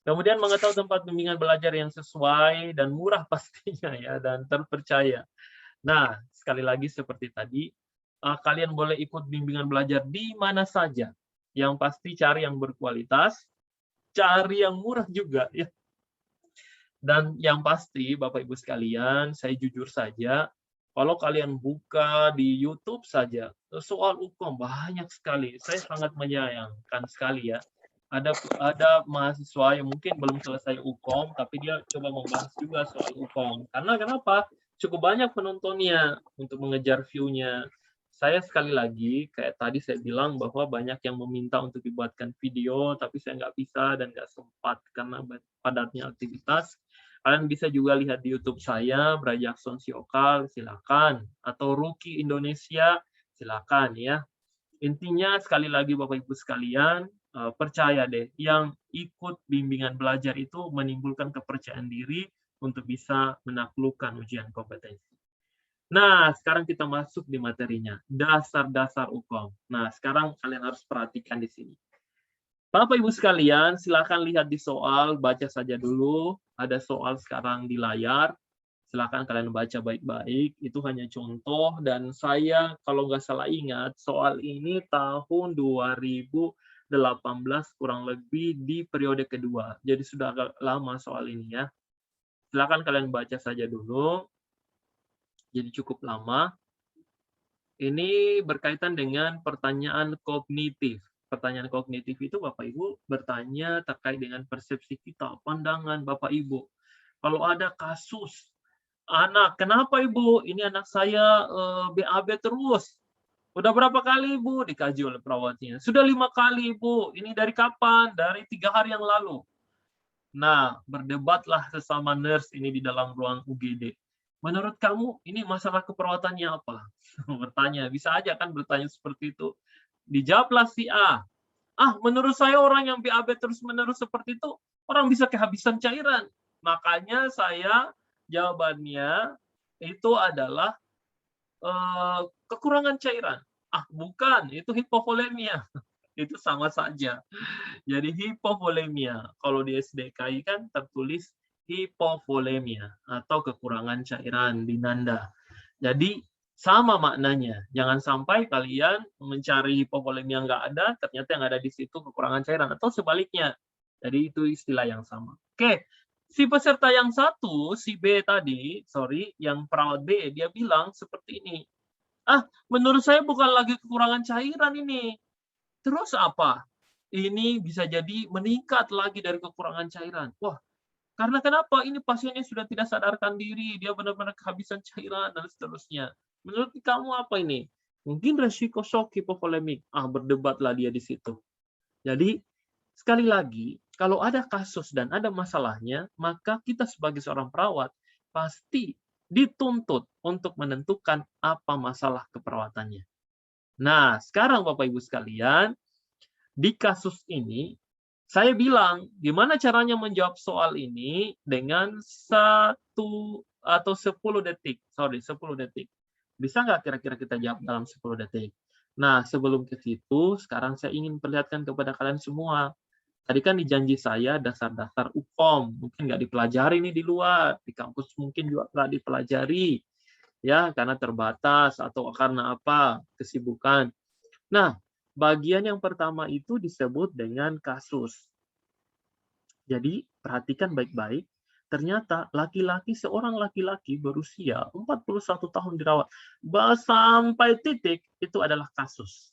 Kemudian mengetahui tempat bimbingan belajar yang sesuai dan murah pastinya ya, dan terpercaya. Nah, sekali lagi seperti tadi, kalian boleh ikut bimbingan belajar di mana saja. Yang pasti cari yang berkualitas, cari yang murah juga ya. Dan yang pasti Bapak Ibu sekalian, saya jujur saja, kalau kalian buka di YouTube saja, soal hukum banyak sekali. Saya sangat menyayangkan sekali ya. Ada mahasiswa yang mungkin belum selesai hukum, tapi dia coba membahas juga soal hukum. Karena kenapa? Cukup banyak penontonnya untuk mengejar view-nya. Saya sekali lagi, kayak tadi saya bilang bahwa banyak yang meminta untuk dibuatkan video, tapi saya nggak bisa dan nggak sempat karena padatnya aktivitas. Kalian bisa juga lihat di YouTube saya, Brajackson Siokal, silakan. Atau Ruki Indonesia, silakan ya. Intinya sekali lagi Bapak Ibu sekalian, percaya deh, yang ikut bimbingan belajar itu menimbulkan kepercayaan diri untuk bisa menaklukkan ujian kompetensi. Nah, sekarang kita masuk di materinya, dasar-dasar hukum. Nah, sekarang kalian harus perhatikan di sini. Bapak Ibu sekalian, silakan lihat di soal, baca saja dulu. Ada soal sekarang di layar. Silakan kalian baca baik-baik. Itu hanya contoh dan saya kalau nggak salah ingat soal ini tahun 2018 kurang lebih di periode kedua. Jadi sudah agak lama soal ini ya. Silakan kalian baca saja dulu. Jadi cukup lama. Ini berkaitan dengan pertanyaan kognitif. Pertanyaan kognitif itu Bapak Ibu bertanya terkait dengan persepsi kita, pandangan Bapak Ibu. Kalau ada kasus anak, kenapa Ibu? Ini anak saya BAB terus. Udah berapa kali Ibu dikaji oleh perawatnya? Sudah 5 kali Ibu. Ini dari kapan? Dari 3 hari yang lalu. Nah, berdebatlah sesama nurse ini di dalam ruang UGD. Menurut kamu ini masalah keperawatannya apa? Bertanya, bisa aja kan bertanya seperti itu. Dijawablah si A. Menurut saya orang yang BAB terus-menerus seperti itu, orang bisa kehabisan cairan. Makanya saya Jawabannya itu adalah kekurangan cairan. Ah, bukan, itu hipovolemia. Itu sama saja. Jadi hipovolemia. Kalau di SDKI kan tertulis hipovolemia atau kekurangan cairan di nanda. Jadi sama maknanya. Jangan sampai kalian mencari hipovolemia nggak ada, ternyata yang ada di situ kekurangan cairan atau sebaliknya. Jadi itu istilah yang sama. Oke, si peserta yang satu, si B tadi, yang perawat B, dia bilang seperti ini. Ah, menurut saya bukan lagi kekurangan cairan ini. Terus apa? Ini bisa jadi meningkat lagi dari kekurangan cairan. Wah, karena kenapa? Ini pasiennya sudah tidak sadarkan diri, dia benar-benar kehabisan cairan, dan seterusnya. Menurut kamu apa ini? Mungkin resiko shock hipovolemik. Ah, berdebatlah dia di situ. Jadi, sekali lagi, kalau ada kasus dan ada masalahnya, maka kita sebagai seorang perawat pasti dituntut untuk menentukan apa masalah keperawatannya. Nah, sekarang Bapak Ibu sekalian, di kasus ini, saya bilang, gimana caranya menjawab soal ini dengan 1 atau 10 detik. 10 detik. Bisa nggak kira-kira kita jawab dalam 10 detik? Nah, sebelum ke situ, sekarang saya ingin perlihatkan kepada kalian semua. Tadi kan di janji saya dasar-dasar UPOM, mungkin nggak dipelajari nih di luar, di kampus mungkin juga nggak dipelajari, ya karena terbatas atau karena apa, kesibukan. Nah, bagian yang pertama itu disebut dengan kasus. Jadi, perhatikan baik-baik. Ternyata seorang laki-laki berusia 41 tahun dirawat sampai titik itu adalah kasus.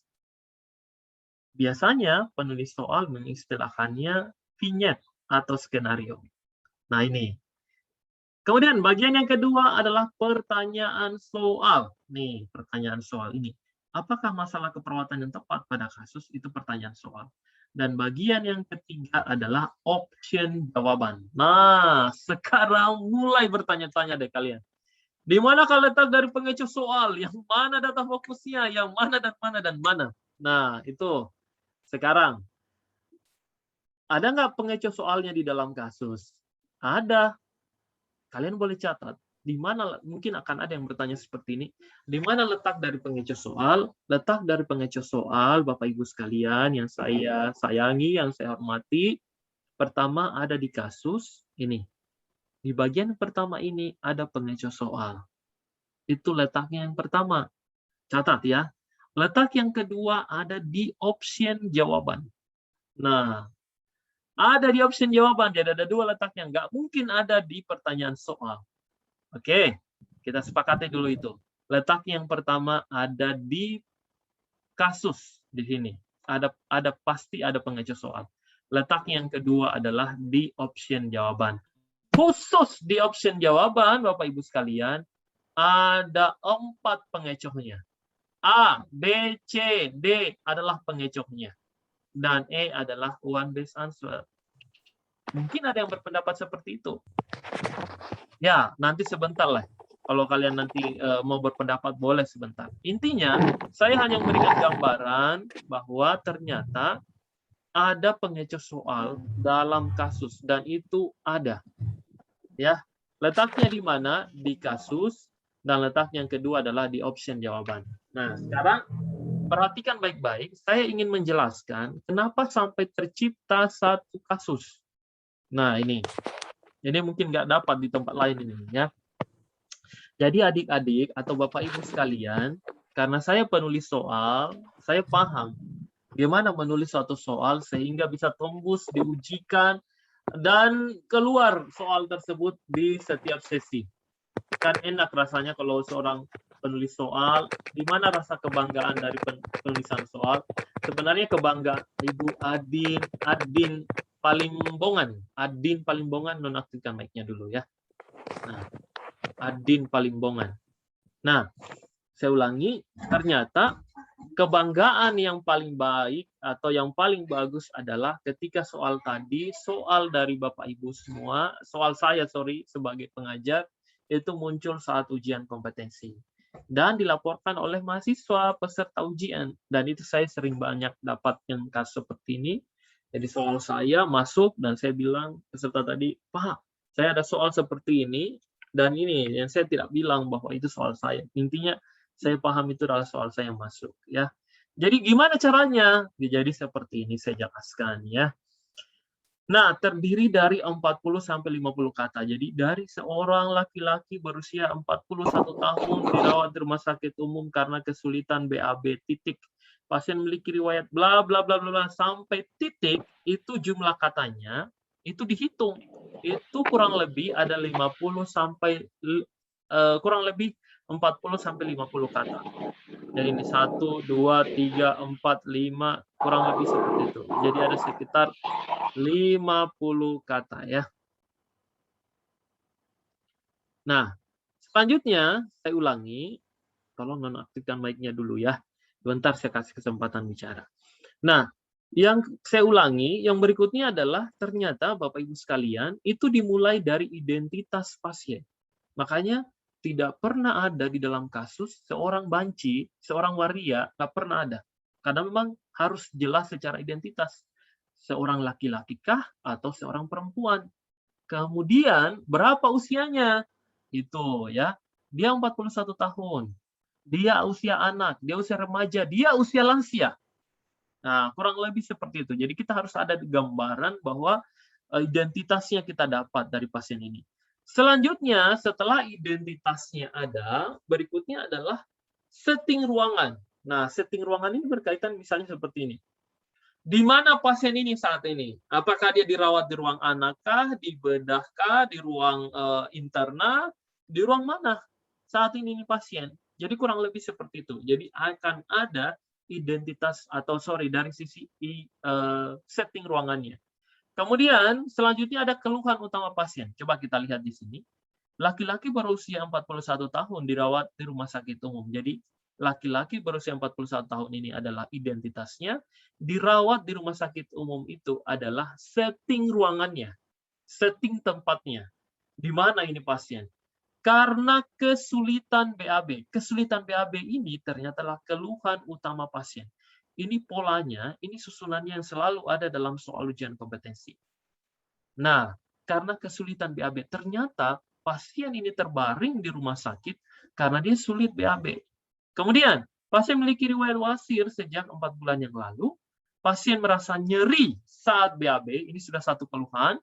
Biasanya penulis soal mengistilahkannya vignette atau skenario. Nah, ini. Kemudian bagian yang kedua adalah pertanyaan soal. Nih, pertanyaan soal ini. Apakah masalah keperawatan yang tepat pada kasus? Itu pertanyaan soal. Dan bagian yang ketiga adalah option jawaban. Nah, sekarang mulai bertanya-tanya deh kalian. Di mana kalau letak dari pengecoh soal? Yang mana data fokusnya? Yang mana dan mana dan mana? Nah, itu. Sekarang, ada nggak pengecoh soalnya di dalam kasus? Ada. Kalian boleh catat. Di mana mungkin akan ada yang bertanya seperti ini. Di mana letak dari pengecoh soal? Letak dari pengecoh soal, Bapak Ibu sekalian yang saya sayangi, yang saya hormati. Pertama ada di kasus ini. Di bagian pertama ini ada pengecoh soal. Itu letaknya yang pertama. Catat ya. Letak yang kedua ada di option jawaban. Nah, ada di option jawaban, jadi ada dua letaknya. Nggak mungkin ada di pertanyaan soal. Oke, kita sepakati dulu itu. Letak yang pertama ada di kasus di sini. Pasti ada pengecoh soal. Letak yang kedua adalah di option jawaban. Khusus di option jawaban, Bapak Ibu sekalian, ada 4 pengecohnya. A, B, C, D adalah pengecohnya. Dan E adalah one best answer. Mungkin ada yang berpendapat seperti itu. Ya, nanti sebentar lah. Kalau kalian nanti mau berpendapat, boleh sebentar. Intinya, saya hanya memberikan gambaran bahwa ternyata ada pengecoh soal dalam kasus. Dan itu ada. Ya, letaknya di mana? Di kasus. Dan letak yang kedua adalah di option jawaban. Nah, sekarang perhatikan baik-baik. Saya ingin menjelaskan kenapa sampai tercipta satu kasus. Nah, ini mungkin nggak dapat di tempat lain ini, ya. Jadi adik-adik atau Bapak Ibu sekalian, karena saya penulis soal, saya paham gimana menulis suatu soal sehingga bisa tembus, diujikan, dan keluar soal tersebut di setiap sesi. Kan enak rasanya kalau seorang penulis soal, di mana rasa kebanggaan dari penulisan soal? Sebenarnya kebanggaan Ibu Adin Palimbongan. Adin Palimbongan, nonaktifkan mic-nya dulu ya. Nah, Adin Palimbongan. Nah, saya ulangi, ternyata kebanggaan yang paling baik atau yang paling bagus adalah ketika soal tadi, soal dari Bapak Ibu semua, soal saya sebagai pengajar, itu muncul saat ujian kompetensi. Dan dilaporkan oleh mahasiswa peserta ujian. Dan itu saya sering banyak dapat yang kasus seperti ini. Jadi soal saya masuk dan saya bilang peserta tadi, Pak, saya ada soal seperti ini, Dan ini yang saya tidak bilang bahwa itu soal saya. Intinya saya paham itu adalah soal saya yang masuk, ya. Jadi gimana caranya? Jadi seperti ini saya jelaskan, ya. Nah, terdiri dari 40 sampai 50 kata. Jadi dari seorang laki-laki berusia 41 tahun dirawat di rumah sakit umum karena kesulitan BAB titik. Pasien memiliki riwayat bla bla bla bla bla sampai titik, itu jumlah katanya itu dihitung. Itu kurang lebih ada 50 sampai kurang lebih 40 sampai 50 kata. Jadi ini 1, 2, 3, 4, 5, kurang lebih seperti itu. Jadi ada sekitar 50 kata, ya. Nah, selanjutnya saya ulangi, tolong nonaktifkan mic-nya dulu ya. Bentar saya kasih kesempatan bicara. Nah, yang saya ulangi, yang berikutnya adalah ternyata Bapak Ibu sekalian, itu dimulai dari identitas pasien. Makanya tidak pernah ada di dalam kasus seorang banci, seorang waria, nggak pernah ada. Karena memang harus jelas secara identitas. Seorang laki-laki kah atau seorang perempuan. Kemudian berapa usianya? Itu ya. Dia 41 tahun. Dia usia anak, dia usia remaja, dia usia lansia. Nah, kurang lebih seperti itu. Jadi kita harus ada gambaran bahwa identitasnya kita dapat dari pasien ini. Selanjutnya, setelah identitasnya ada, berikutnya adalah setting ruangan. Nah, setting ruangan ini berkaitan misalnya seperti ini. Di mana pasien ini saat ini? Apakah dia dirawat di ruang anakkah, di bedahkah, di ruang interna, di ruang mana saat ini pasien? Jadi kurang lebih seperti itu. Jadi akan ada identitas atau dari sisi setting ruangannya. Kemudian selanjutnya ada keluhan utama pasien. Coba kita lihat di sini. Laki-laki berusia 41 tahun dirawat di rumah sakit umum. Jadi laki-laki berusia 41 tahun ini adalah identitasnya, dirawat di rumah sakit umum itu adalah setting ruangannya, setting tempatnya. Di mana ini pasien? Karena kesulitan BAB. Kesulitan BAB ini ternyata adalah keluhan utama pasien. Ini polanya, ini susunannya yang selalu ada dalam soal ujian kompetensi. Nah, karena kesulitan BAB, ternyata pasien ini terbaring di rumah sakit karena dia sulit BAB. Kemudian, pasien memiliki riwayat wasir sejak 4 bulan yang lalu. Pasien merasa nyeri saat BAB, ini sudah satu keluhan.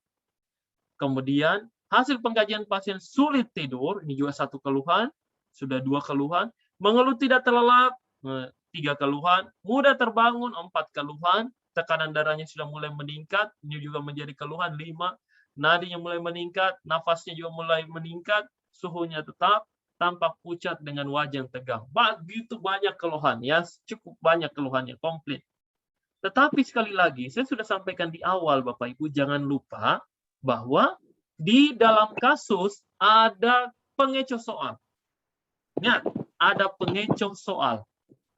Kemudian, hasil pengkajian pasien sulit tidur, ini juga satu keluhan. Sudah 2 keluhan. Mengeluh tidak terlelap, 3 keluhan. Mudah terbangun, 4 keluhan. Tekanan darahnya sudah mulai meningkat, ini juga menjadi keluhan, 5. Nadinya mulai meningkat, nafasnya juga mulai meningkat, suhunya tetap, tampak pucat dengan wajah yang tegang. Begitu banyak keluhan, ya, cukup banyak keluhannya, komplit. Tetapi sekali lagi, saya sudah sampaikan di awal, Bapak Ibu, jangan lupa bahwa di dalam kasus ada pengecoh soal. Ingat, ada pengecoh soal.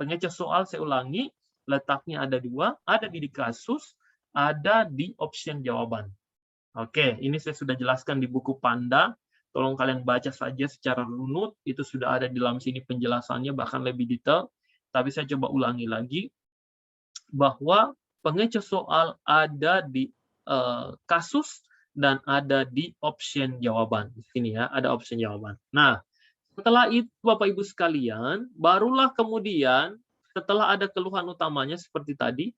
Pengecoh soal, saya ulangi, letaknya ada 2, ada di kasus, ada di option jawaban. Oke, ini saya sudah jelaskan di buku Panda. Tolong kalian baca saja secara runut, itu sudah ada di dalam sini penjelasannya, bahkan lebih detail. Tapi saya coba ulangi lagi, bahwa pengecoh soal ada di kasus dan ada di option jawaban. Di sini ya, ada option jawaban. Nah, setelah itu Bapak Ibu sekalian, barulah kemudian setelah ada keluhan utamanya seperti tadi,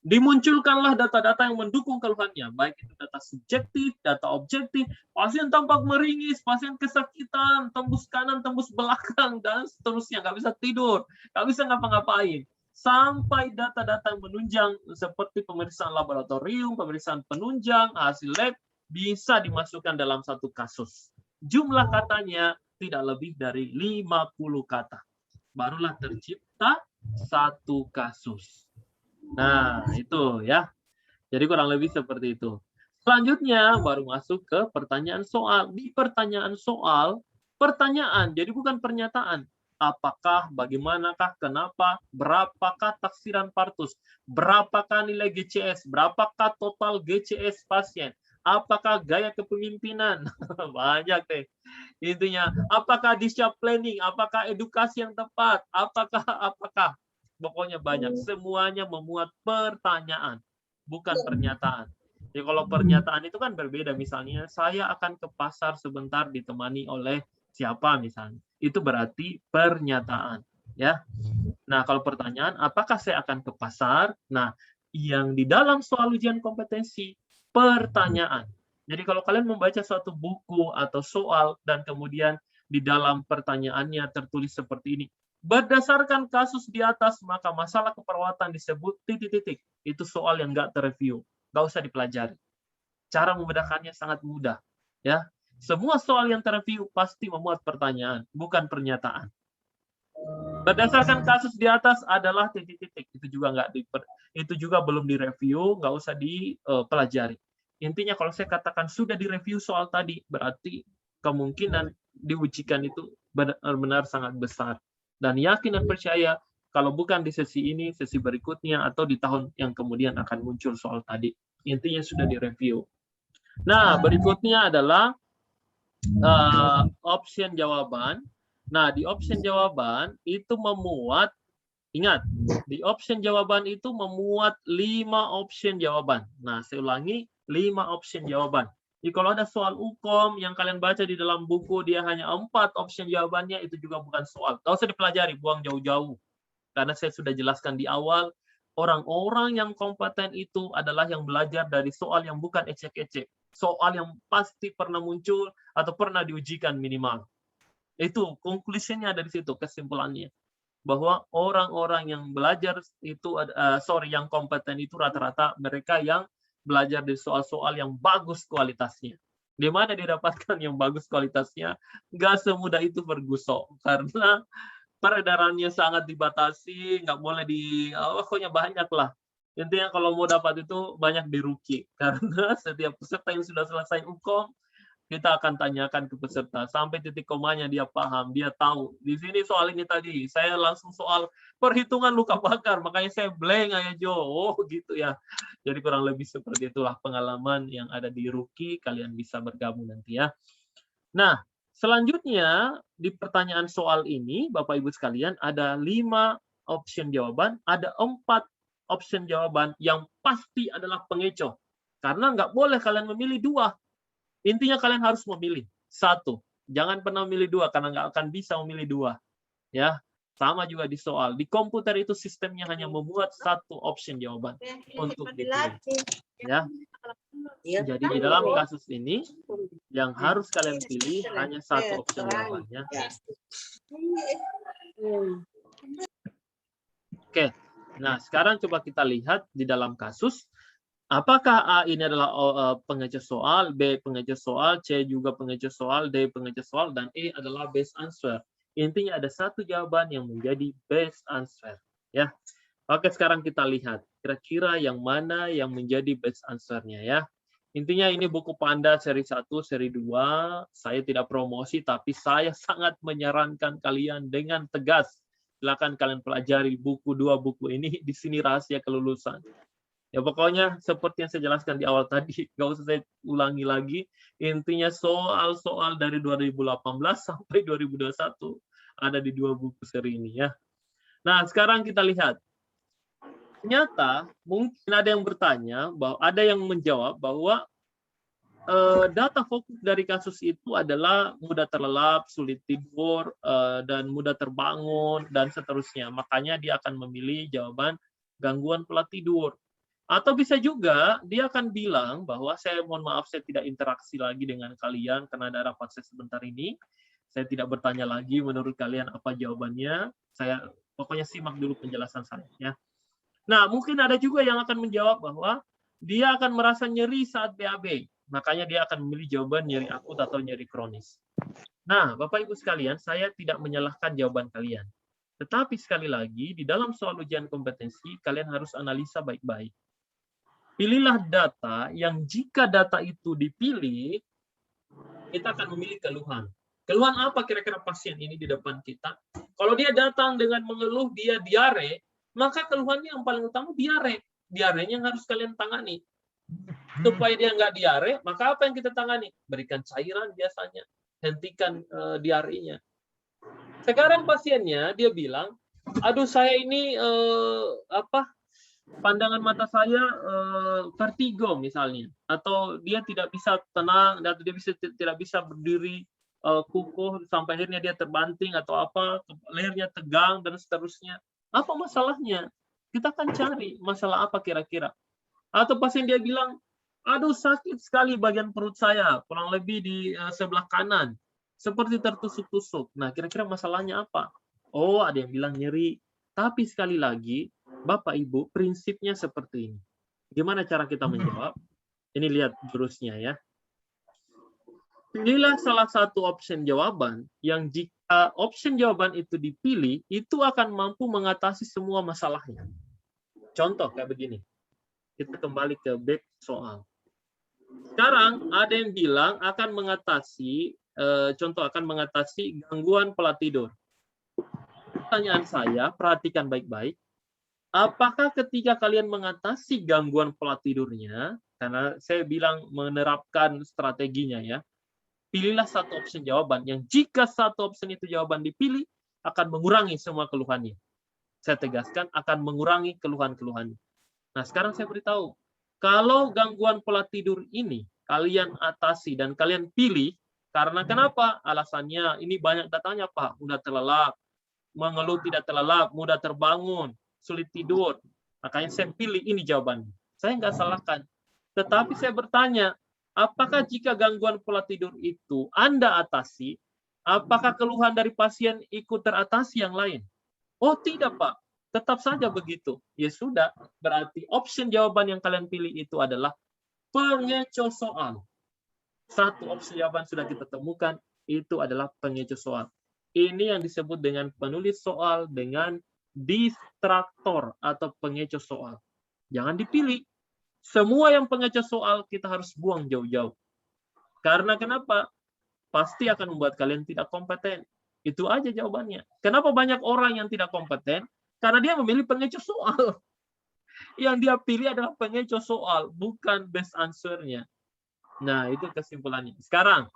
dimunculkanlah data-data yang mendukung keluhannya, baik itu data subjektif, data objektif, pasien tampak meringis, pasien kesakitan, tembus kanan, tembus belakang, dan seterusnya, nggak bisa tidur, nggak bisa ngapa-ngapain. Sampai data-data yang menunjang seperti pemeriksaan laboratorium, pemeriksaan penunjang, hasil lab, bisa dimasukkan dalam satu kasus. Jumlah katanya tidak lebih dari 50 kata. Barulah tercipta satu kasus. Nah, itu ya. Jadi kurang lebih seperti itu. Selanjutnya baru masuk ke pertanyaan soal. Di pertanyaan soal, pertanyaan, jadi bukan pernyataan. Apakah, bagaimanakah, kenapa, berapakah taksiran partus, berapakah nilai GCS, berapakah total GCS pasien, apakah gaya kepemimpinan, banyak deh. Intinya, apakah discharge planning, apakah edukasi yang tepat, apakah. Pokoknya banyak. Semuanya memuat pertanyaan, bukan pernyataan. Jadi kalau pernyataan itu kan berbeda, misalnya saya akan ke pasar sebentar ditemani oleh siapa misalnya. Itu berarti pernyataan, ya. Nah, kalau pertanyaan, apakah saya akan ke pasar? Nah, yang di dalam soal ujian kompetensi, pertanyaan. Jadi kalau kalian membaca suatu buku atau soal dan kemudian di dalam pertanyaannya tertulis seperti ini, berdasarkan kasus di atas, maka masalah keperawatan disebut titik-titik. Itu soal yang nggak terreview, nggak usah dipelajari. Cara membedakannya sangat mudah, ya. Semua soal yang terreview pasti memuat pertanyaan, bukan pernyataan. Berdasarkan kasus di atas adalah titik-titik. Itu juga belum direview, nggak usah dipelajari. Intinya kalau saya katakan sudah direview soal tadi, berarti kemungkinan diujikan itu benar-benar sangat besar. Dan yakin dan percaya kalau bukan di sesi ini, sesi berikutnya atau di tahun yang kemudian akan muncul soal tadi. Intinya sudah direview. Nah, berikutnya adalah option jawaban. Nah, di option jawaban itu memuat, ingat, di option jawaban itu memuat 5 option jawaban. Nah, saya ulangi, 5 option jawaban. Jadi kalau ada soal UKOM yang kalian baca di dalam buku, dia hanya 4 option jawabannya, itu juga bukan soal. Nggak usah dipelajari, buang jauh-jauh. Karena saya sudah jelaskan di awal, orang-orang yang kompeten itu adalah yang belajar dari soal yang bukan ecek-ecek. Soal yang pasti pernah muncul atau pernah diujikan minimal. Itu conclusion-nya dari situ, kesimpulannya. Bahwa orang-orang yang belajar itu, yang kompeten itu rata-rata mereka yang belajar dari soal-soal yang bagus kualitasnya. Di mana didapatkan yang bagus kualitasnya? Nggak semudah itu bergusok. Karena peredarannya sangat dibatasi, nggak boleh pokoknya banyak lah. Intinya kalau mau dapat itu banyak diruki. Karena setiap peserta yang sudah selesai UKOM, kita akan tanyakan ke peserta sampai titik komanya dia paham, dia tahu. Di sini soal ini tadi, saya langsung soal perhitungan luka bakar, makanya saya blank aja Jo. Oh gitu ya. Jadi kurang lebih seperti itulah pengalaman yang ada di Ruki, kalian bisa bergabung nanti ya. Nah, selanjutnya di pertanyaan soal ini, Bapak Ibu sekalian, ada 5 option jawaban, ada 4 option jawaban yang pasti adalah pengecoh. Karena nggak boleh kalian memilih 2. Intinya kalian harus memilih 1. Jangan pernah memilih 2 karena nggak akan bisa memilih 2. Ya, sama juga di soal. Di komputer itu sistemnya hanya memuat 1 option jawaban untuk dipilih. Ya. Jadi di dalam kasus ini yang harus kalian pilih hanya 1 option jawabannya. Oke. Nah, sekarang coba kita lihat di dalam kasus. Apakah A ini adalah pengecoh soal, B pengecoh soal, C juga pengecoh soal, D pengecoh soal, dan E adalah best answer. Intinya ada 1 jawaban yang menjadi best answer. Ya. Oke, sekarang kita lihat. Kira-kira yang mana yang menjadi best answer-nya ya. Intinya ini buku Panda seri 1, seri 2. Saya tidak promosi, tapi saya sangat menyarankan kalian dengan tegas. Silakan kalian pelajari buku 2 buku ini. Di sini rahasia kelulusan. Ya pokoknya seperti yang saya jelaskan di awal tadi, nggak usah saya ulangi lagi. Intinya soal-soal dari 2018 sampai 2021 ada di 2 buku seri ini ya. Nah sekarang kita lihat. Ternyata mungkin ada yang bertanya, bahwa ada yang menjawab bahwa data fokus dari kasus itu adalah mudah terlelap, sulit tidur, dan mudah terbangun, dan seterusnya. Makanya dia akan memilih jawaban gangguan pola tidur. Atau bisa juga dia akan bilang bahwa saya mohon maaf saya tidak interaksi lagi dengan kalian karena ada rapat saya sebentar ini. Saya tidak bertanya lagi menurut kalian apa jawabannya. Saya pokoknya simak dulu penjelasan saya ya. Nah, mungkin ada juga yang akan menjawab bahwa dia akan merasa nyeri saat BAB. Makanya dia akan memilih jawaban nyeri akut atau nyeri kronis. Nah, Bapak Ibu sekalian, saya tidak menyalahkan jawaban kalian. Tetapi sekali lagi, di dalam soal ujian kompetensi, kalian harus analisa baik-baik. Pilihlah data yang jika data itu dipilih, kita akan memilih keluhan. Keluhan apa kira-kira pasien ini di depan kita? Kalau dia datang dengan mengeluh dia diare, maka keluhannya yang paling utama diare. Diarenya yang harus kalian tangani. Supaya dia nggak diare, maka apa yang kita tangani? Berikan cairan biasanya. Hentikan diarenya. Sekarang pasiennya dia bilang, aduh saya ini pandangan mata saya vertigo misalnya, atau dia tidak bisa tenang, atau dia tidak bisa berdiri kukuh sampai akhirnya dia terbanting atau apa, lehernya tegang dan seterusnya. Apa masalahnya? Kita akan cari masalah apa kira-kira. Atau pasien dia bilang, aduh sakit sekali bagian perut saya, kurang lebih di sebelah kanan, seperti tertusuk-tusuk. Nah, kira-kira masalahnya apa? Oh, ada yang bilang nyeri. Tapi sekali lagi, Bapak Ibu, prinsipnya seperti ini. Gimana cara kita menjawab? Ini lihat jurusnya ya. Pilihlah salah satu option jawaban yang jika option jawaban itu dipilih, itu akan mampu mengatasi semua masalahnya. Contoh kayak begini. Kita kembali ke back soal. Sekarang ada yang bilang akan mengatasi, contoh akan mengatasi gangguan pola tidur. Pertanyaan saya, perhatikan baik-baik. Apakah ketika kalian mengatasi gangguan pola tidurnya, karena saya bilang menerapkan strateginya ya, pilihlah satu opsi jawaban yang jika satu opsi itu jawaban dipilih, akan mengurangi semua keluhannya. Saya tegaskan, akan mengurangi keluhan-keluhannya. Nah, sekarang saya beritahu, kalau gangguan pola tidur ini kalian atasi dan kalian pilih, karena kenapa? Alasannya ini banyak datanya, Pak. Mudah terlelap, mengeluh tidak terlelap, mudah terbangun, sulit tidur. Makanya saya pilih ini jawabannya. Saya nggak salahkan. Tetapi saya bertanya, apakah jika gangguan pola tidur itu Anda atasi, apakah keluhan dari pasien ikut teratasi yang lain? Oh tidak, Pak. Tetap saja begitu. Ya sudah, berarti option jawaban yang kalian pilih itu adalah pengecoh soal. Satu opsi jawaban sudah kita temukan, itu adalah pengecoh soal. Ini yang disebut dengan penulis soal dengan distraktor atau pengecoh soal. Jangan dipilih. Semua yang pengecoh soal kita harus buang jauh-jauh. Karena kenapa? Pasti akan membuat kalian tidak kompeten. Itu aja jawabannya. Kenapa banyak orang yang tidak kompeten? Karena dia memilih pengecoh soal. Yang dia pilih adalah pengecoh soal, bukan best answer-nya. Nah, itu kesimpulannya. Sekarang,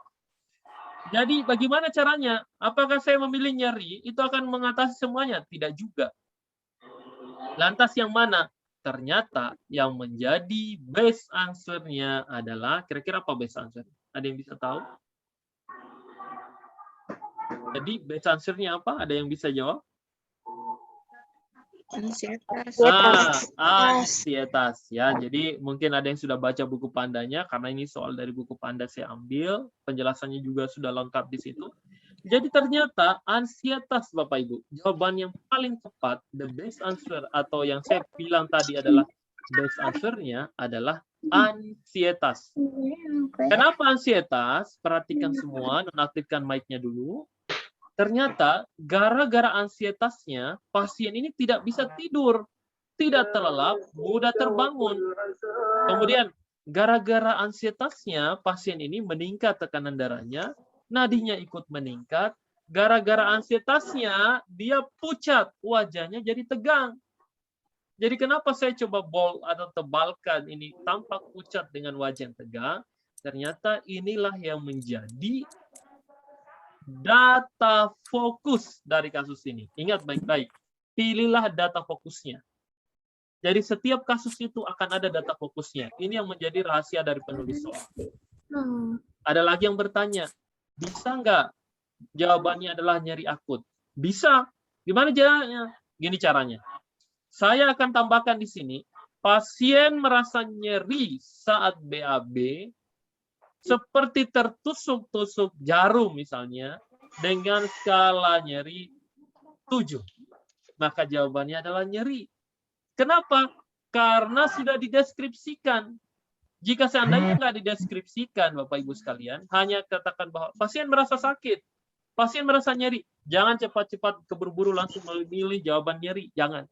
jadi bagaimana caranya? Apakah saya memilih nyeri, itu akan mengatasi semuanya? Tidak juga. Lantas yang mana? Ternyata yang menjadi best answer-nya adalah, kira-kira apa best answer? Ada yang bisa tahu? Jadi best answer-nya apa? Ada yang bisa jawab? Ansietas ya. Jadi mungkin ada yang sudah baca buku pandanya karena ini soal dari buku panda saya ambil, penjelasannya juga sudah lengkap di situ. Jadi ternyata ansietas Bapak Ibu, jawaban yang paling tepat, the best answer atau yang saya bilang tadi adalah best answer-nya adalah ansietas. Kenapa ansietas? Perhatikan semua, nonaktifkan mic-nya dulu. Ternyata gara-gara ansietasnya, pasien ini tidak bisa tidur, tidak terlelap, mudah terbangun. Kemudian, gara-gara ansietasnya, pasien ini meningkat tekanan darahnya, nadinya ikut meningkat. Gara-gara ansietasnya, dia pucat, wajahnya jadi tegang. Jadi kenapa saya coba bold atau tebalkan ini tampak pucat dengan wajah yang tegang? Ternyata inilah yang menjadi data fokus dari kasus ini. Ingat baik-baik, pilihlah data fokusnya. Jadi setiap kasus itu akan ada data fokusnya. Ini yang menjadi rahasia dari penulis soal. Ada lagi yang bertanya, bisa nggak jawabannya adalah nyeri akut? Bisa. Gimana caranya? Gini caranya. Saya akan tambahkan di sini, pasien merasa nyeri saat BAB, seperti tertusuk-tusuk jarum misalnya, dengan skala nyeri 7. Maka jawabannya adalah nyeri. Kenapa? Karena sudah dideskripsikan. Jika seandainya nggak dideskripsikan, Bapak Ibu sekalian, hanya katakan bahwa pasien merasa sakit, pasien merasa nyeri, jangan cepat-cepat keburu-buru langsung memilih jawaban nyeri. Jangan.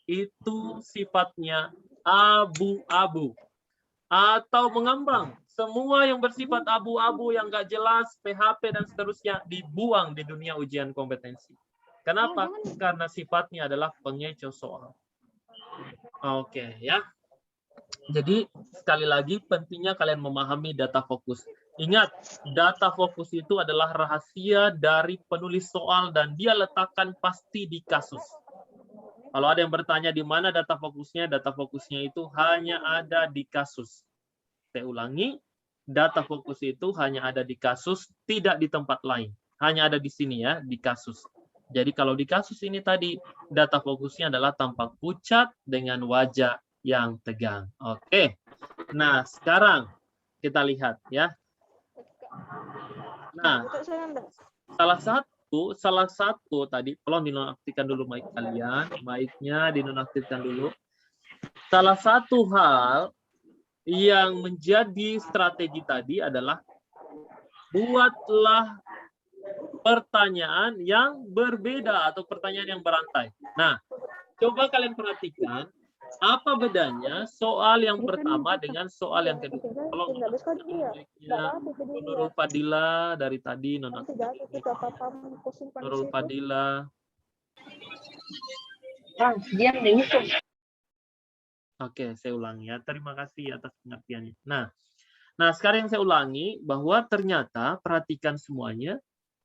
Itu sifatnya abu-abu. Atau mengambang. Semua yang bersifat abu-abu, yang nggak jelas, PHP, dan seterusnya, dibuang di dunia ujian kompetensi. Kenapa? Karena sifatnya adalah pengecoh soal. Oke, ya. Jadi, sekali lagi, pentingnya kalian memahami data fokus. Ingat, data fokus itu adalah rahasia dari penulis soal, dan dia letakkan pasti di kasus. Kalau ada yang bertanya di mana data fokusnya itu hanya ada di kasus. Saya ulangi, data fokus itu hanya ada di kasus, tidak di tempat lain. Hanya ada di sini ya, di kasus. Jadi kalau di kasus ini tadi, data fokusnya adalah tampak pucat dengan wajah yang tegang. Oke. Nah, sekarang kita lihat ya. Nah, salah satu tadi, tolong dinonaktifkan dulu mic kalian, mic-nya dinonaktifkan dulu. Salah satu hal yang menjadi strategi tadi adalah buatlah pertanyaan yang berbeda atau pertanyaan yang berantai. Nah, coba kalian perhatikan apa bedanya soal yang pertama dengan soal yang kedua. Tolong Nurul Fadila dari tadi, Nurul Fadila. Oke, saya ulangi ya. Terima kasih atas pengertiannya. Nah, sekarang yang saya ulangi bahwa ternyata perhatikan semuanya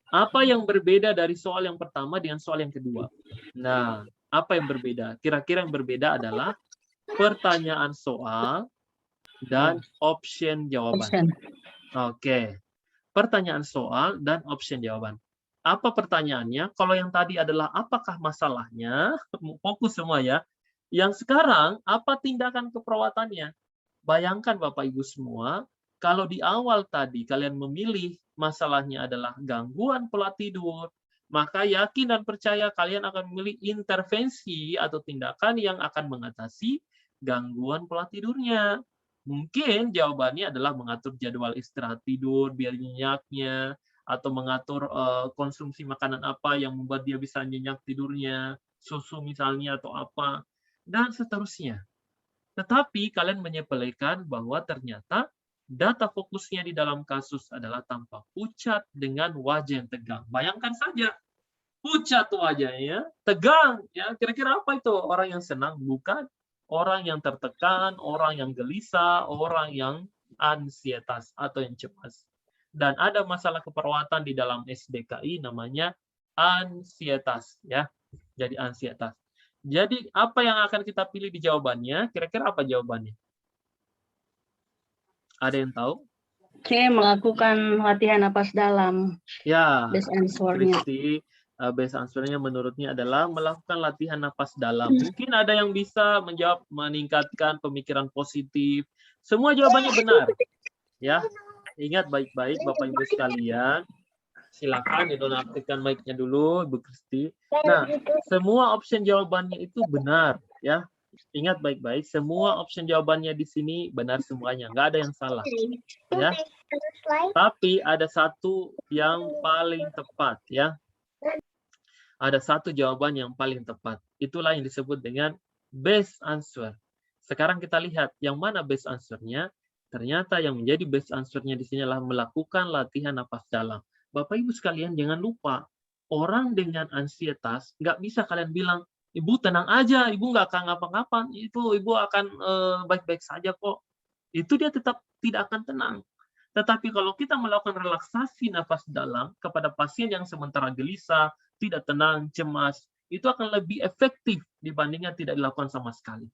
apa yang berbeda dari soal yang pertama dengan soal yang kedua. Nah, apa yang berbeda? Kira-kira yang berbeda adalah pertanyaan soal dan option jawaban. Oke. Pertanyaan soal dan option jawaban. Apa pertanyaannya? Kalau yang tadi adalah apakah masalahnya? Fokus semua ya. Yang sekarang, apa tindakan keperawatannya? Bayangkan Bapak Ibu semua, kalau di awal tadi kalian memilih masalahnya adalah gangguan pola tidur, maka yakin dan percaya kalian akan memilih intervensi atau tindakan yang akan mengatasi gangguan pola tidurnya. Mungkin jawabannya adalah mengatur jadwal istirahat tidur biar nyenyaknya, atau mengatur konsumsi makanan apa yang membuat dia bisa nyenyak tidurnya, susu misalnya atau apa, dan seterusnya. Tetapi kalian menyepelekan bahwa ternyata data fokusnya di dalam kasus adalah tampak pucat dengan wajah yang tegang. Bayangkan saja, pucat wajahnya, tegang. Ya, kira-kira apa itu? Orang yang senang? Bukan. Orang yang tertekan, orang yang gelisah, orang yang ansietas atau yang cemas. Dan ada masalah keperawatan di dalam SDKI namanya ansietas. Ya, jadi ansietas. Jadi apa yang akan kita pilih di jawabannya? Kira-kira apa jawabannya? Ada yang tahu? C, melakukan latihan napas dalam. Ya, Best answer-nya. Kristi, best answer-nya menurutnya adalah melakukan latihan napas dalam. Mungkin ada yang bisa menjawab meningkatkan pemikiran positif. Semua jawabannya benar. Ya, ingat baik-baik Bapak Ibu sekalian. Silakan dinonaktifkan mic-nya dulu, Ibu Kristi. Nah, semua option jawabannya itu benar, ya. Ingat baik-baik, semua option jawabannya di sini benar semuanya, nggak ada yang salah, ya. Tapi ada satu yang paling tepat, ya. Ada satu jawaban yang paling tepat. Itulah yang disebut dengan best answer. Sekarang kita lihat yang mana best answer-nya. Ternyata yang menjadi best answer-nya di sini adalah melakukan latihan napas dalam. Bapak Ibu sekalian jangan lupa, orang dengan ansietas nggak bisa kalian bilang, Ibu tenang aja, Ibu nggak akan ngapa-ngapain, itu Ibu akan baik-baik saja kok. Itu dia tetap tidak akan tenang. Tetapi kalau kita melakukan relaksasi nafas dalam kepada pasien yang sementara gelisah, tidak tenang, cemas, itu akan lebih efektif dibandingkan tidak dilakukan sama sekali.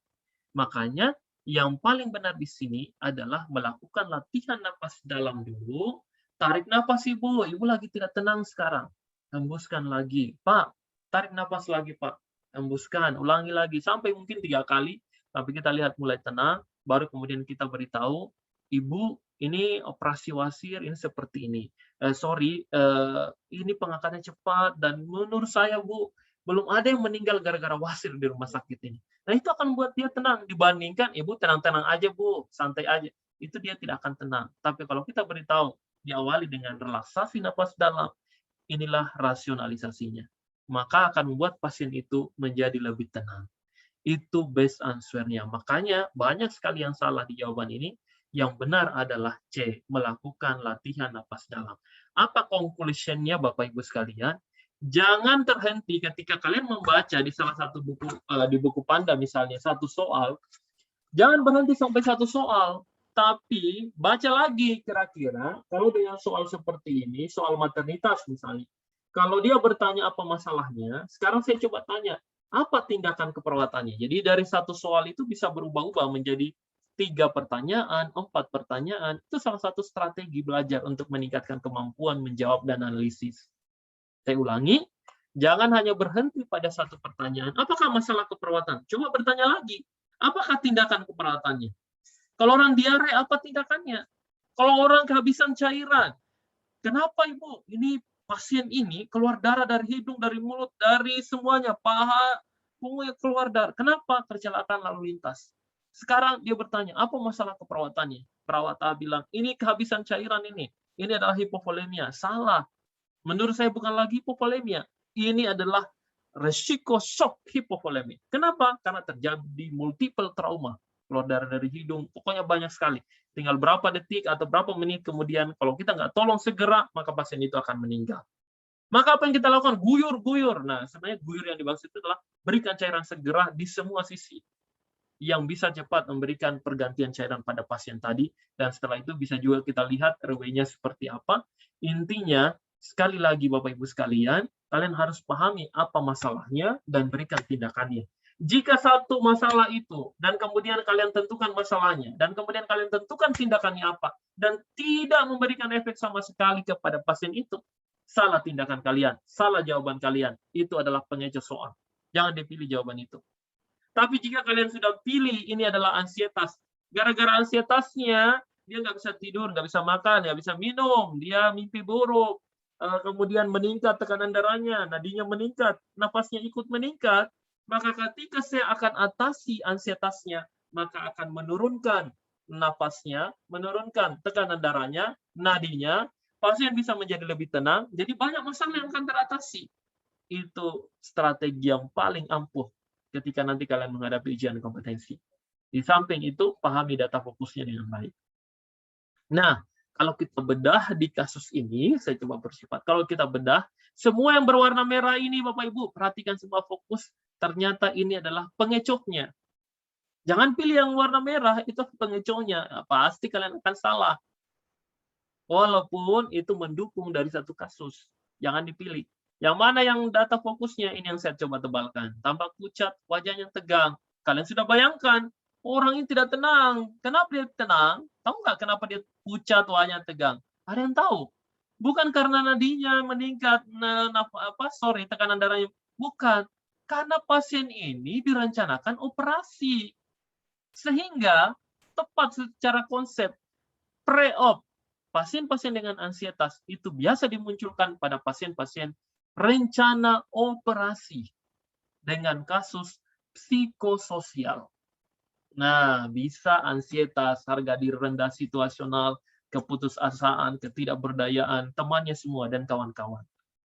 Makanya yang paling benar di sini adalah melakukan latihan nafas dalam dulu. Tarik nafas Ibu, Ibu lagi tidak tenang sekarang. Hembuskan lagi, Pak. Tarik nafas lagi, Pak. Hembuskan, ulangi lagi sampai mungkin 3 kali. Tapi kita lihat mulai tenang, baru kemudian kita beritahu, Ibu, ini operasi wasir ini seperti ini. Ini pengangkatan cepat dan menurut saya, Bu, belum ada yang meninggal gara-gara wasir di rumah sakit ini. Nah, itu akan membuat dia tenang dibandingkan Ibu tenang-tenang aja, Bu, santai aja. Itu dia tidak akan tenang. Tapi kalau kita beritahu diawali dengan relaksasi napas dalam, inilah rasionalisasinya. Maka akan membuat pasien itu menjadi lebih tenang. Itu best answer-nya. Makanya banyak sekali yang salah di jawaban ini. Yang benar adalah C, melakukan latihan napas dalam. Apa conclusion-nya Bapak Ibu sekalian? Jangan terhenti ketika kalian membaca di salah satu buku, di buku Panda misalnya, satu soal. Jangan berhenti sampai satu soal. Tapi baca lagi kira-kira kalau dengan soal seperti ini, soal maternitas misalnya. Kalau dia bertanya apa masalahnya, sekarang saya coba tanya, Apa tindakan keperawatannya? Jadi dari satu soal itu bisa berubah-ubah menjadi 3 pertanyaan, 4 pertanyaan. Itu salah satu strategi belajar untuk meningkatkan kemampuan menjawab dan analisis. Saya ulangi, jangan hanya berhenti pada satu pertanyaan. Apakah masalah keperawatan? Coba bertanya lagi. Apakah tindakan keperawatannya? Kalau orang diare, apa tindakannya? Kalau orang kehabisan cairan, kenapa Ibu? Ini pasien ini keluar darah dari hidung, dari mulut, dari semuanya, paha, semuanya keluar darah. Kenapa? Kecelakaan lalu lintas. Sekarang dia bertanya, apa masalah keperawatannya? Perawat A bilang, ini kehabisan cairan ini. Ini adalah hipovolemia. Salah. Menurut saya bukan lagi hipovolemia. Ini adalah resiko shock hipovolemia. Kenapa? Karena terjadi multiple trauma. Keluar darah dari hidung, pokoknya banyak sekali. Tinggal berapa detik atau berapa menit kemudian, kalau kita nggak tolong segera, maka pasien itu akan meninggal. Maka apa yang kita lakukan? Guyur-guyur. Nah, sebenarnya guyur yang dimaksud itu adalah berikan cairan segera di semua sisi yang bisa cepat memberikan pergantian cairan pada pasien tadi, dan setelah itu bisa juga kita lihat RW-nya seperti apa. Intinya, sekali lagi Bapak Ibu sekalian, kalian harus pahami apa masalahnya dan berikan tindakannya. Jika satu masalah itu, dan kemudian kalian tentukan masalahnya, dan kemudian kalian tentukan tindakannya apa, dan tidak memberikan efek sama sekali kepada pasien itu, salah tindakan kalian, salah jawaban kalian, itu adalah pengecoh soal. Jangan dipilih jawaban itu. Tapi jika kalian sudah pilih ini adalah ansietas, gara-gara ansietasnya dia nggak bisa tidur, nggak bisa makan, nggak bisa minum, dia mimpi buruk, kemudian meningkat tekanan darahnya, nadinya meningkat, nafasnya ikut meningkat, maka ketika saya akan atasi ansietasnya, maka akan menurunkan nafasnya, menurunkan tekanan darahnya, nadinya, pasien bisa menjadi lebih tenang, jadi banyak masalah yang akan teratasi. Itu strategi yang paling ampuh ketika nanti kalian menghadapi ujian kompetensi. Di samping itu, pahami data fokusnya dengan baik. Nah, kalau kita bedah di kasus ini, saya coba bersifat, kalau kita bedah, semua yang berwarna merah ini, Bapak Ibu, perhatikan semua fokus, ternyata ini adalah pengecohnya. Jangan pilih yang warna merah, itu pengecohnya. Pasti kalian akan salah. Walaupun itu mendukung dari satu kasus. Jangan dipilih. Yang mana yang data fokusnya, ini yang saya coba tebalkan. Tampak pucat, wajahnya tegang. Kalian sudah bayangkan, orang ini tidak tenang. Kenapa dia tenang? Tahu nggak kenapa dia pucat, wajahnya tegang? Ada yang tahu? Bukan karena nadinya meningkat, tekanan darahnya. Bukan. Karena pasien ini direncanakan operasi. Sehingga tepat secara konsep pre-op, pasien-pasien dengan ansietas itu biasa dimunculkan pada pasien-pasien rencana operasi dengan kasus psikososial. Nah, bisa ansietas, harga diri rendah situasional, keputusasaan, ketidakberdayaan, temannya semua, dan kawan-kawan.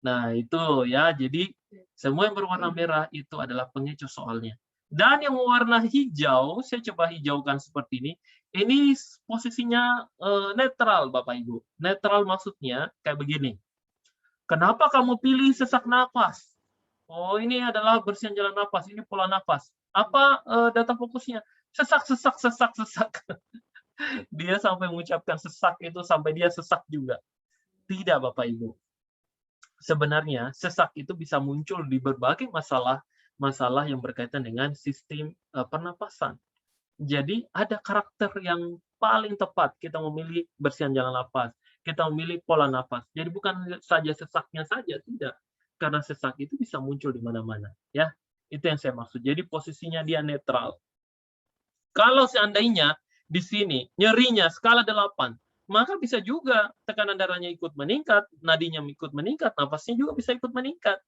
Nah, itu ya. Jadi, semua yang berwarna merah itu adalah pengecoh soalnya. Dan yang warna hijau, saya coba hijaukan seperti ini. Ini posisinya netral, Bapak Ibu. Netral maksudnya kayak begini. Kenapa kamu pilih sesak napas? Oh, ini adalah bersihan jalan napas. Ini pola napas. Apa data fokusnya? Sesak, sesak, sesak, sesak. Dia sampai mengucapkan sesak itu sampai dia sesak juga. Tidak, Bapak Ibu. Sebenarnya sesak itu bisa muncul di berbagai masalah yang berkaitan dengan sistem pernapasan. Jadi ada karakter yang paling tepat kita memilih bersihan jalan napas, kita memilih pola napas. Jadi bukan saja sesaknya saja, tidak. Karena sesak itu bisa muncul di mana-mana, ya. Itu yang saya maksud. Jadi posisinya dia netral. Kalau seandainya di sini nyerinya skala 8, maka bisa juga tekanan darahnya ikut meningkat, nadinya ikut meningkat, nafasnya juga bisa ikut meningkat.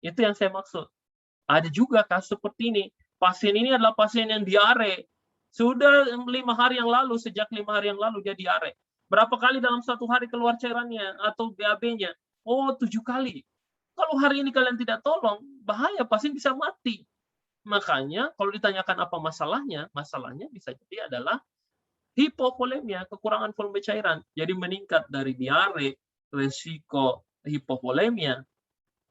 Itu yang saya maksud. Ada juga kasus seperti ini. Pasien ini adalah pasien yang diare. Sudah 5 hari yang lalu, sejak 5 hari yang lalu dia diare. Berapa kali dalam 1 hari keluar cairannya atau BAB-nya? Oh, 7 kali. Kalau hari ini kalian tidak tolong, bahaya, pasien bisa mati. Makanya kalau ditanyakan apa masalahnya bisa jadi adalah hipovolemia, kekurangan volume cairan. Jadi meningkat dari diare, resiko hipovolemia,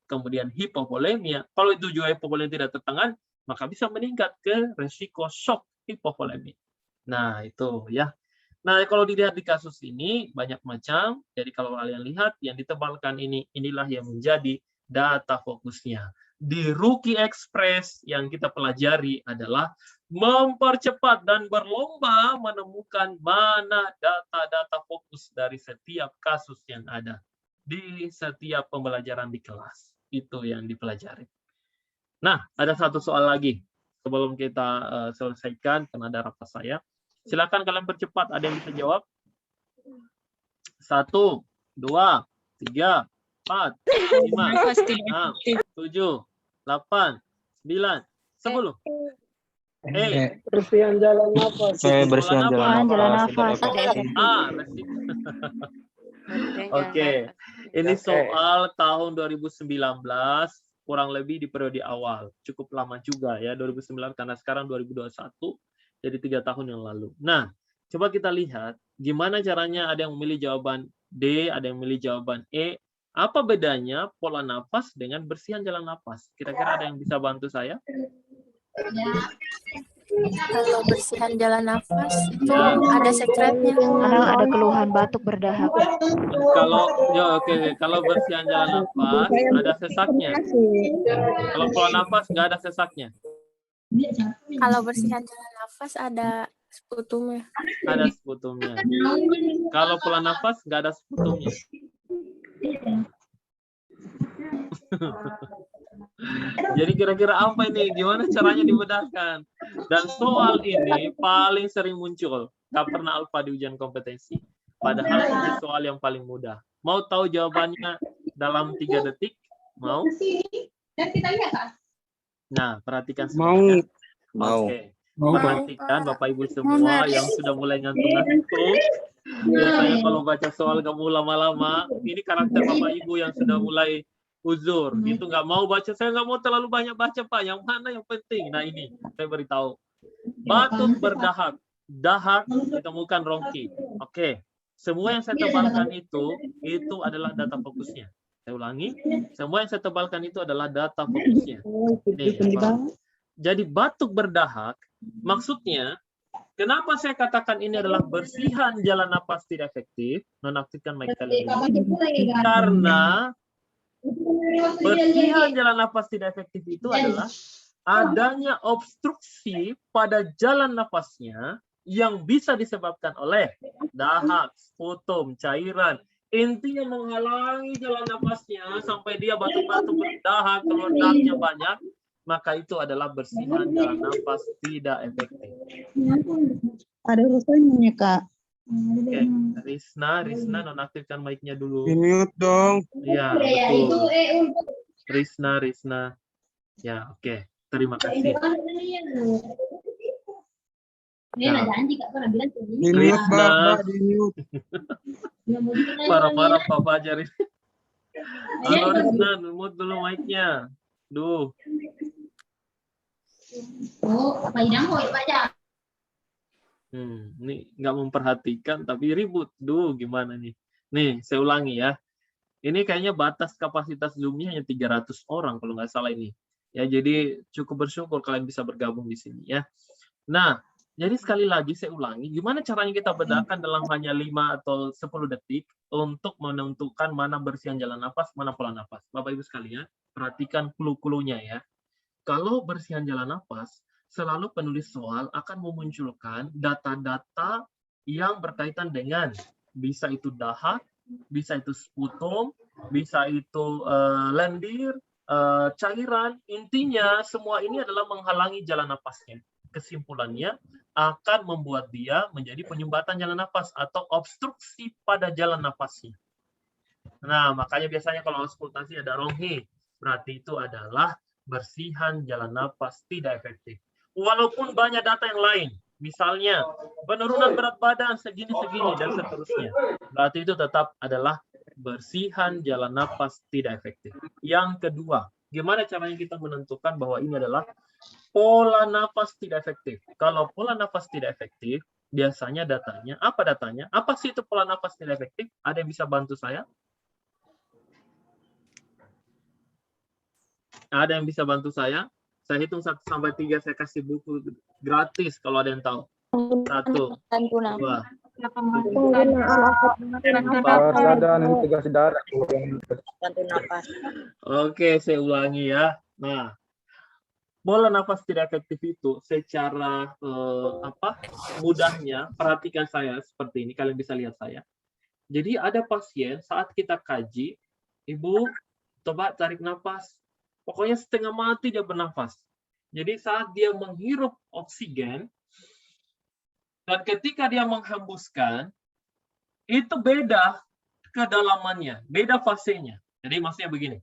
kemudian hipovolemia. Kalau itu juga hipovolemia tidak tertangani, maka bisa meningkat ke resiko shock hipovolemia. Nah, itu ya. Nah, kalau dilihat di kasus ini banyak macam. Jadi kalau kalian lihat yang ditebalkan ini, inilah yang menjadi data fokusnya. di Rookie Express yang kita pelajari adalah mempercepat dan berlomba menemukan mana data-data fokus dari setiap kasus yang ada di setiap pembelajaran di kelas. Itu yang dipelajari. Nah, ada satu soal lagi sebelum kita selesaikan karena ada rapat saya. Silakan kalian percepat. Ada yang bisa jawab? 1, 2, 3, 4, 5, 6, 7, 8, 9, 10. Bersihan jalan nafas. Bersihan jalan nafas. Oke. Ini soal tahun 2019, kurang lebih di periode awal. Cukup lama juga ya, 2009 karena sekarang 2021, jadi 3 tahun yang lalu. Nah, coba kita lihat gimana caranya ada yang memilih jawaban D, ada yang memilih jawaban E. Apa bedanya pola nafas dengan bersihan jalan nafas? Kira-kira ada yang bisa bantu saya? Kalau bersihan jalan nafas itu ada sekretnya. Kadang ada keluhan batuk berdahak. Kalau bersihan jalan nafas ada sesaknya. Kalau pola nafas nggak ada sesaknya. Kalau bersihan jalan nafas ada sputumnya. Ada sputumnya. Kalau pola nafas nggak ada sputumnya. Jadi kira-kira apa ini? Gimana caranya dibedahkan? Dan soal ini paling sering muncul. Nggak pernah alfa di ujian kompetensi. Padahal ini soal yang paling mudah. Mau tahu jawabannya dalam 3 detik? Mau? Nah, perhatikan semuanya. Mau. Oke. Perhatikan Bapak Ibu semua yang sudah mulai ngantuk-ngantuk. Biasanya kalau baca soal kamu lama-lama, ini karakter Bapak Ibu yang sudah mulai uzur. Itu nggak mau baca, saya nggak mau terlalu banyak baca Pak. Yang mana yang penting? Nah ini, saya beritahu. Batuk berdahak. Dahak ditemukan rongki. Oke. Semua yang saya tebalkan itu adalah data fokusnya. Saya ulangi, semua yang saya tebalkan itu adalah data fokusnya. Jadi batuk berdahak, maksudnya, kenapa saya katakan ini adalah bersihan jalan napas tidak efektif, nonaktifkan mic kalian. Karena bersihan jalan napas tidak efektif itu adalah adanya obstruksi pada jalan napasnya yang bisa disebabkan oleh dahak, sputum, cairan. Intinya menghalangi jalan napasnya sampai dia batuk-batuk berdahak, keluar dahaknya banyak, maka itu adalah bersihan jalan napas tidak efektif. Ada urusannya, Kak. Oke, Risna nonaktifkan mic-nya dulu. Mute dong. Iya, betul. Risna. Ya, oke. Terima kasih. Nah, Risna. Parah-parah Papa ajarin. Halo Risna, mute dulu mic-nya. Duh. Ini nggak memperhatikan tapi ribut. Duh, gimana nih? Nih, saya ulangi ya. Ini kayaknya batas kapasitas Zoom-nya hanya 300 orang kalau nggak salah ini. Ya, jadi cukup bersyukur kalian bisa bergabung di sini ya. Nah, jadi sekali lagi saya ulangi, gimana caranya kita bedakan dalam hanya 5 atau 10 detik untuk menentukan mana bersihan jalan nafas, mana pola nafas. Bapak Ibu sekalian, perhatikan clue-cluenya ya. Kalau bersihan jalan nafas, selalu penulis soal akan memunculkan data-data yang berkaitan dengan bisa itu dahak, bisa itu sputum, bisa itu lendir, cairan. Intinya semua ini adalah menghalangi jalan napasnya. Kesimpulannya akan membuat dia menjadi penyumbatan jalan napas atau obstruksi pada jalan napasnya. Nah, makanya biasanya kalau auskultasi ada ronghi, berarti itu adalah bersihan jalan napas tidak efektif. Walaupun banyak data yang lain, misalnya penurunan berat badan segini-segini dan seterusnya, berarti itu tetap adalah bersihan jalan napas tidak efektif. Yang kedua, gimana caranya kita menentukan bahwa ini adalah pola nafas tidak efektif? Kalau pola nafas tidak efektif, biasanya datanya, apa datanya? Apa sih itu pola nafas tidak efektif? Ada yang bisa bantu saya? Ada yang bisa bantu saya? Saya hitung 1 sampai 3, saya kasih buku gratis kalau ada yang tahu. 1, 2, 3, 4. Dan integrasi darah. Oke, saya ulangi ya. Nah, pola nafas tidak efektif itu secara mudahnya, perhatikan saya seperti ini, kalian bisa lihat saya. Jadi ada pasien saat kita kaji, Ibu coba tarik nafas, pokoknya setengah mati dia bernafas. Jadi saat dia menghirup oksigen, dan ketika dia menghembuskan, itu beda kedalamannya, beda fasenya. Jadi maksudnya begini,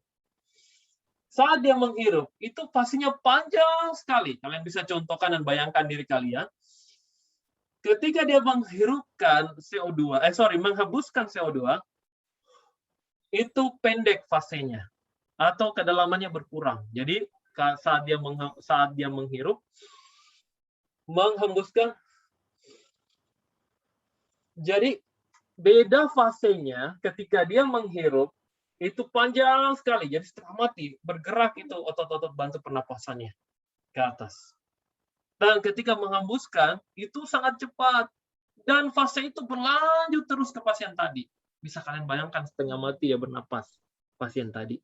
saat dia menghirup, itu fasenya panjang sekali. Kalian bisa contohkan dan bayangkan diri kalian. Ketika dia menghirupkan menghembuskan CO2, itu pendek fasenya atau kedalamannya berkurang. Jadi saat dia menghirup, menghembuskan, jadi beda fasenya ketika dia menghirup itu panjang sekali. Jadi setengah mati bergerak itu otot-otot bantu pernapasannya ke atas. Dan ketika menghembuskan itu sangat cepat dan fase itu berlanjut terus ke pasien tadi. Bisa kalian bayangkan setengah mati ya bernapas pasien tadi.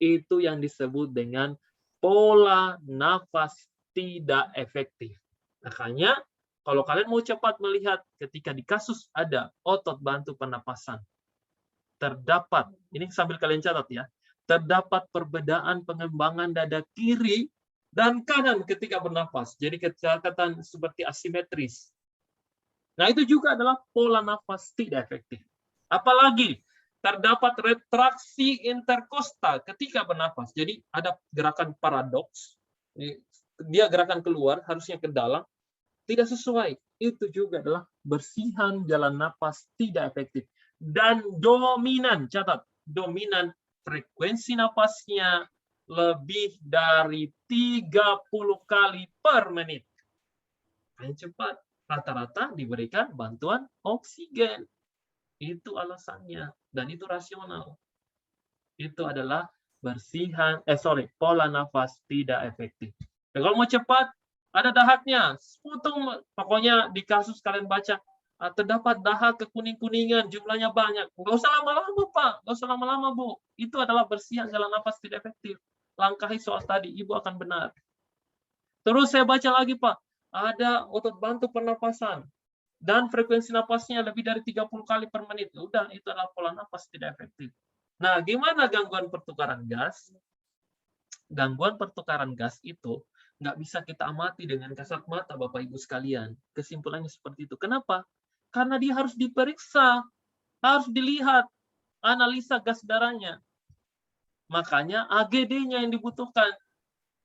Itu yang disebut dengan pola nafas tidak efektif. Makanya kalau kalian mau cepat melihat ketika di kasus ada otot bantu pernapasan, terdapat, ini sambil kalian catat ya, terdapat perbedaan pengembangan dada kiri dan kanan ketika bernapas. Jadi kelihatan seperti asimetris. Nah, itu juga adalah pola nafas tidak efektif. Apalagi terdapat retraksi interkostal ketika bernapas. Jadi ada gerakan paradoks. Dia gerakan keluar, harusnya ke dalam. Tidak sesuai. Itu juga adalah bersihan jalan napas tidak efektif. Dan dominan, catat, dominan frekuensi napasnya lebih dari 30 kali per menit. Yang cepat, rata-rata diberikan bantuan oksigen. Itu alasannya, dan itu rasional. Itu adalah pola nafas tidak efektif. Dan kalau mau cepat, ada dahaknya, pokoknya di kasus kalian baca, terdapat dahak kekuning-kuningan, jumlahnya banyak. Nggak usah lama-lama, Pak. Nggak usah lama-lama, Bu. Itu adalah bersihan jalan nafas tidak efektif. Langkahi soal tadi, Ibu akan benar. Terus saya baca lagi, Pak. Ada otot bantu pernapasan. Dan frekuensi napasnya lebih dari 30 kali per menit. Udah, itu adalah pola nafas tidak efektif. Nah, gimana gangguan pertukaran gas? Gangguan pertukaran gas itu nggak bisa kita amati dengan kasat mata, Bapak Ibu sekalian. Kesimpulannya seperti itu. Kenapa? Karena dia harus diperiksa, harus dilihat analisa gas darahnya. Makanya AGD-nya yang dibutuhkan.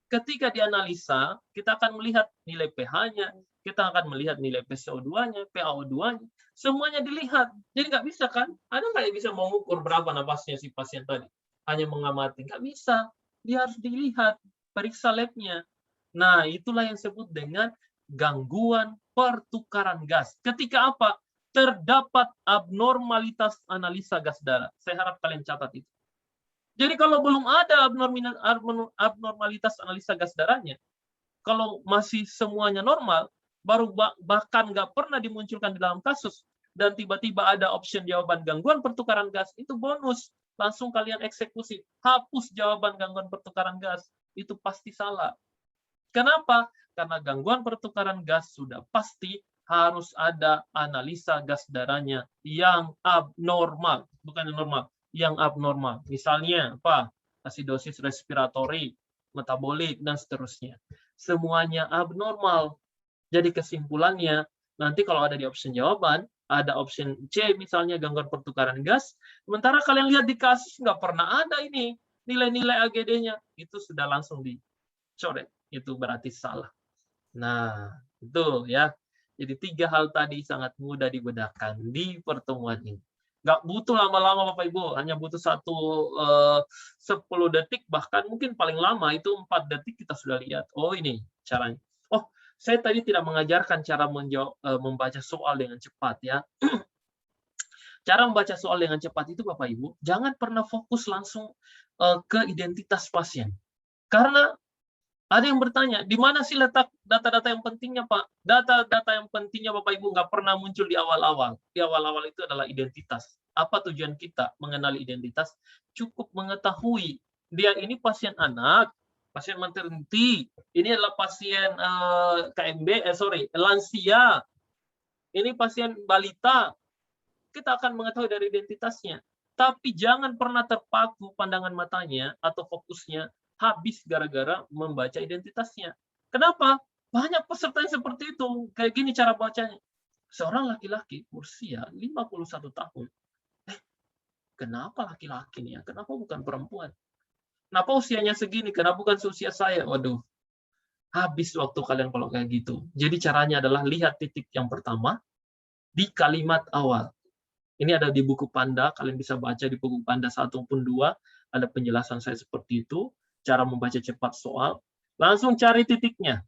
Ketika dianalisa, kita akan melihat nilai pH-nya, kita akan melihat nilai PCO2-nya, PaO2-nya, semuanya dilihat. Jadi nggak bisa kan? Ada nggak yang bisa mengukur berapa napasnya si pasien tadi? Hanya mengamati. Nggak bisa. Dia harus dilihat, periksa lab-nya. Nah, itulah yang disebut dengan gangguan pertukaran gas. Ketika apa? Terdapat abnormalitas analisa gas darah. Saya harap kalian catat itu. Jadi kalau belum ada abnormalitas analisa gas darahnya, kalau masih semuanya normal, baru bahkan nggak pernah dimunculkan di dalam kasus, dan tiba-tiba ada option jawaban gangguan pertukaran gas, itu bonus. Langsung kalian eksekusi. Hapus jawaban gangguan pertukaran gas. Itu pasti salah. Kenapa? Karena gangguan pertukaran gas sudah pasti harus ada analisa gas darahnya yang abnormal. Bukan normal, yang abnormal. Misalnya apa? Asidosis respiratori, metabolik, dan seterusnya. Semuanya abnormal. Jadi kesimpulannya, nanti kalau ada di option jawaban, ada option C misalnya gangguan pertukaran gas, sementara kalian lihat di kasus nggak pernah ada ini nilai-nilai AGD-nya, itu sudah langsung dicoret. Itu berarti salah. Nah, itu ya. Jadi 3 hal tadi sangat mudah dibedakan di pertemuan ini. Nggak butuh lama-lama Bapak Ibu, hanya butuh 10 detik, bahkan mungkin paling lama itu 4 detik kita sudah lihat. Oh ini caranya. Oh, saya tadi tidak mengajarkan cara membaca soal dengan cepat ya. Cara membaca soal dengan cepat itu Bapak Ibu, jangan pernah fokus langsung ke identitas pasien. Karena ada yang bertanya, di mana sih letak data-data yang pentingnya, Pak? Data-data yang pentingnya, Bapak Ibu, nggak pernah muncul di awal-awal. Di awal-awal itu adalah identitas. Apa tujuan kita mengenali identitas? Cukup mengetahui dia ini pasien anak, pasien maternity, ini adalah pasien lansia, ini pasien balita. Kita akan mengetahui dari identitasnya. Tapi jangan pernah terpaku pandangan matanya atau fokusnya habis gara-gara membaca identitasnya. Kenapa? Banyak peserta yang seperti itu. Kayak gini cara bacanya. Seorang laki-laki berusia 51 tahun. Kenapa laki-laki nih ya? Kenapa bukan perempuan? Kenapa usianya segini? Kenapa bukan seusia saya? Waduh, habis waktu kalian kalau kayak gitu. Jadi caranya adalah lihat titik yang pertama di kalimat awal. Ini ada di buku Panda, kalian bisa baca di buku Panda 1 maupun 2, ada penjelasan saya seperti itu, cara membaca cepat soal. Langsung cari titiknya.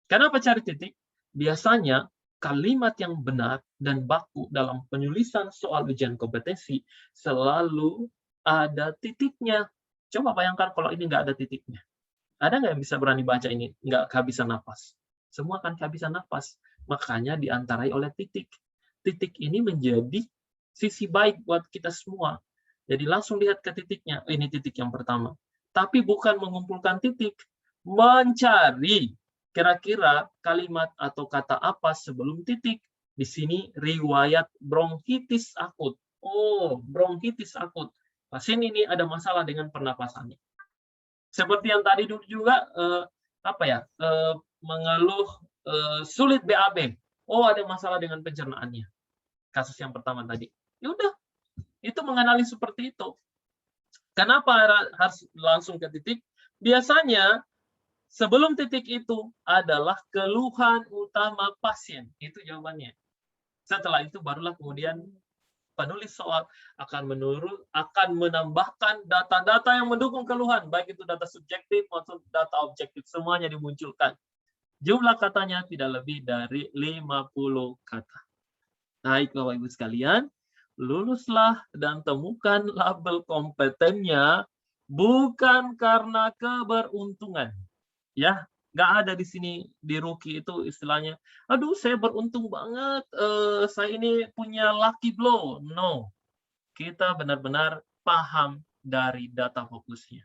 Kenapa cari titik? Biasanya kalimat yang benar dan baku dalam penulisan soal ujian kompetensi selalu ada titiknya. Coba bayangkan kalau ini nggak ada titiknya. Ada nggak yang bisa berani baca ini? Nggak kehabisan nafas. Semua kan kehabisan nafas. Makanya diantarai oleh titik. Titik ini menjadi sisi baik buat kita semua. Jadi langsung lihat ke titiknya. Ini titik yang pertama. Tapi bukan mengumpulkan titik. Mencari kira-kira kalimat atau kata apa sebelum titik. Di sini riwayat bronkitis akut. Oh, bronkitis akut. Pasien ini ada masalah dengan pernapasannya. Seperti yang tadi juga mengeluh sulit BAB. Oh, ada masalah dengan pencernaannya. Kasus yang pertama tadi. Ya udah, itu menganalisis seperti itu. Kenapa harus langsung ke titik? Biasanya sebelum titik itu adalah keluhan utama pasien. Itu jawabannya. Setelah itu barulah kemudian penulis soal akan menambahkan data-data yang mendukung keluhan, baik itu data subjektif maupun data objektif, semuanya dimunculkan. Jumlah katanya tidak lebih dari 50 kata. Baik, Bapak Ibu sekalian, luluslah dan temukan label kompetennya bukan karena keberuntungan. Ya, nggak ada di sini di Ruki itu istilahnya, aduh saya beruntung banget, saya ini punya lucky blow. No, kita benar-benar paham dari data fokusnya.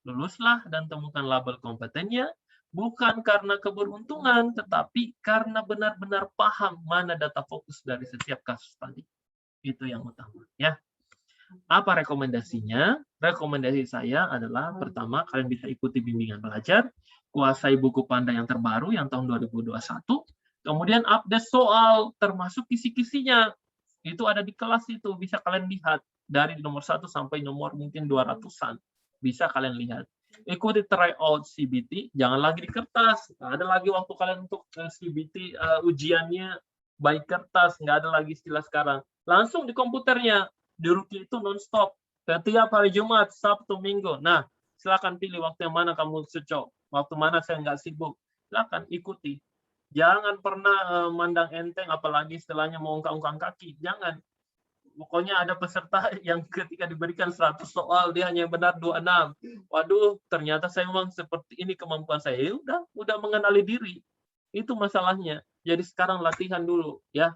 Luluslah dan temukan label kompetennya bukan karena keberuntungan, tetapi karena benar-benar paham mana data fokus dari setiap kasus tadi. Itu yang utama. Ya. Apa rekomendasinya? Rekomendasi saya adalah, pertama, kalian bisa ikuti bimbingan belajar, kuasai buku Panda yang terbaru yang tahun 2021, kemudian update soal, termasuk kisi-kisinya. Itu ada di kelas itu, bisa kalian lihat. Dari nomor 1 sampai nomor mungkin 200-an. Bisa kalian lihat. Ikuti tryout CBT, jangan lagi di kertas. Nggak ada lagi waktu kalian untuk CBT ujiannya by kertas, nggak ada lagi istilah sekarang. Langsung di komputernya, di Ruki itu non-stop. Setiap hari Jumat, Sabtu, Minggu. Nah, silakan pilih waktu yang mana kamu cocok. Waktu mana saya nggak sibuk. Silakan ikuti. Jangan pernah mandang enteng, apalagi istilahnya mau ungkang-ungkang kaki. Jangan. Pokoknya ada peserta yang ketika diberikan 100 soal, dia hanya benar 26. Waduh, ternyata saya memang seperti ini kemampuan saya. Ya udah mengenali diri. Itu masalahnya. Jadi sekarang latihan dulu. Ya,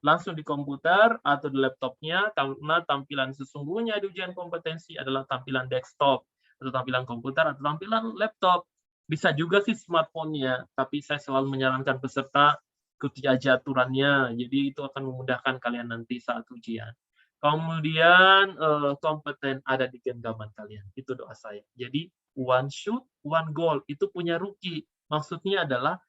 langsung di komputer atau di laptopnya, karena tampilan sesungguhnya di ujian kompetensi adalah tampilan desktop, atau tampilan komputer, atau tampilan laptop. Bisa juga sih smartphone-nya, tapi saya selalu menyarankan peserta ikuti aja aturannya, jadi itu akan memudahkan kalian nanti saat ujian. Kemudian kompeten ada di genggaman kalian, itu doa saya. Jadi one shoot, one goal, itu punya Ruki. Maksudnya adalah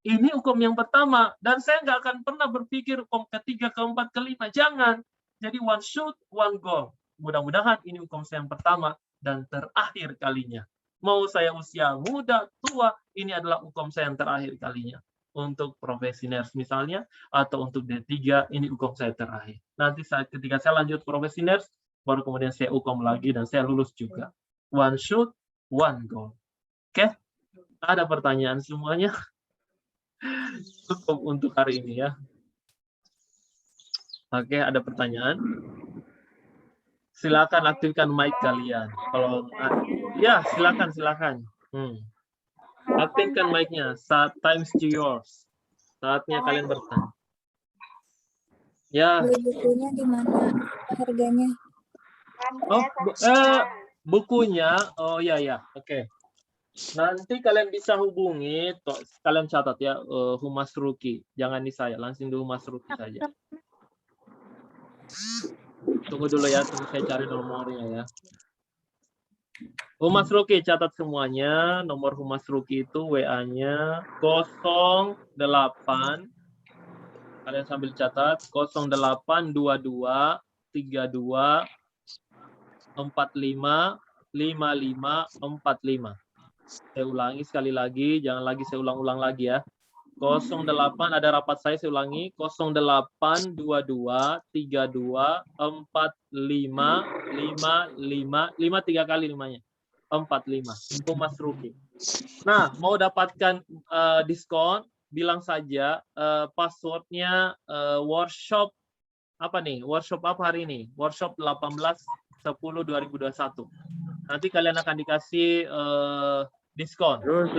ini hukum yang pertama, dan saya nggak akan pernah berpikir hukum ketiga, keempat, kelima, jangan. Jadi one shoot, one goal. Mudah-mudahan ini hukum saya yang pertama dan terakhir kalinya. Mau saya usia muda, tua, ini adalah hukum saya yang terakhir kalinya. Untuk profesi nurse misalnya, atau untuk D3, ini hukum saya terakhir. Nanti ketika saya lanjut profesi nurse, baru kemudian saya hukum lagi dan saya lulus juga. One shoot, one goal. Oke? Ada pertanyaan semuanya? Cukup untuk hari ini ya. Oke, ada pertanyaan? Silakan aktifkan mic kalian. Kalau ya, silakan. Aktifkan mic-nya. Times to yours. Saatnya kalian bertanya. Ya. Bukunya di mana? Harganya? Oh, bukunya. Oh ya. Oke. Nanti kalian bisa hubungi, kalian catat ya, Humas Ruki. Jangan di saya, langsung di Humas Ruki saja. Tunggu dulu ya, tunggu saya cari nomornya ya. Humas Ruki, catat semuanya. Nomor Humas Ruki itu WA-nya 08, kalian sambil catat, 0822 32 45 55 45. Saya ulangi sekali lagi, jangan lagi saya ulang-ulang lagi ya. 08, ada rapat saya ulangi, 0822 32 45 55 3 kali 5-nya. 45. Humas Ruki. Nah, mau dapatkan diskon, bilang saja passwordnya workshop apa nih? Workshop apa hari ini? Workshop 18/10/2021. Nanti kalian akan dikasih diskon. Terus.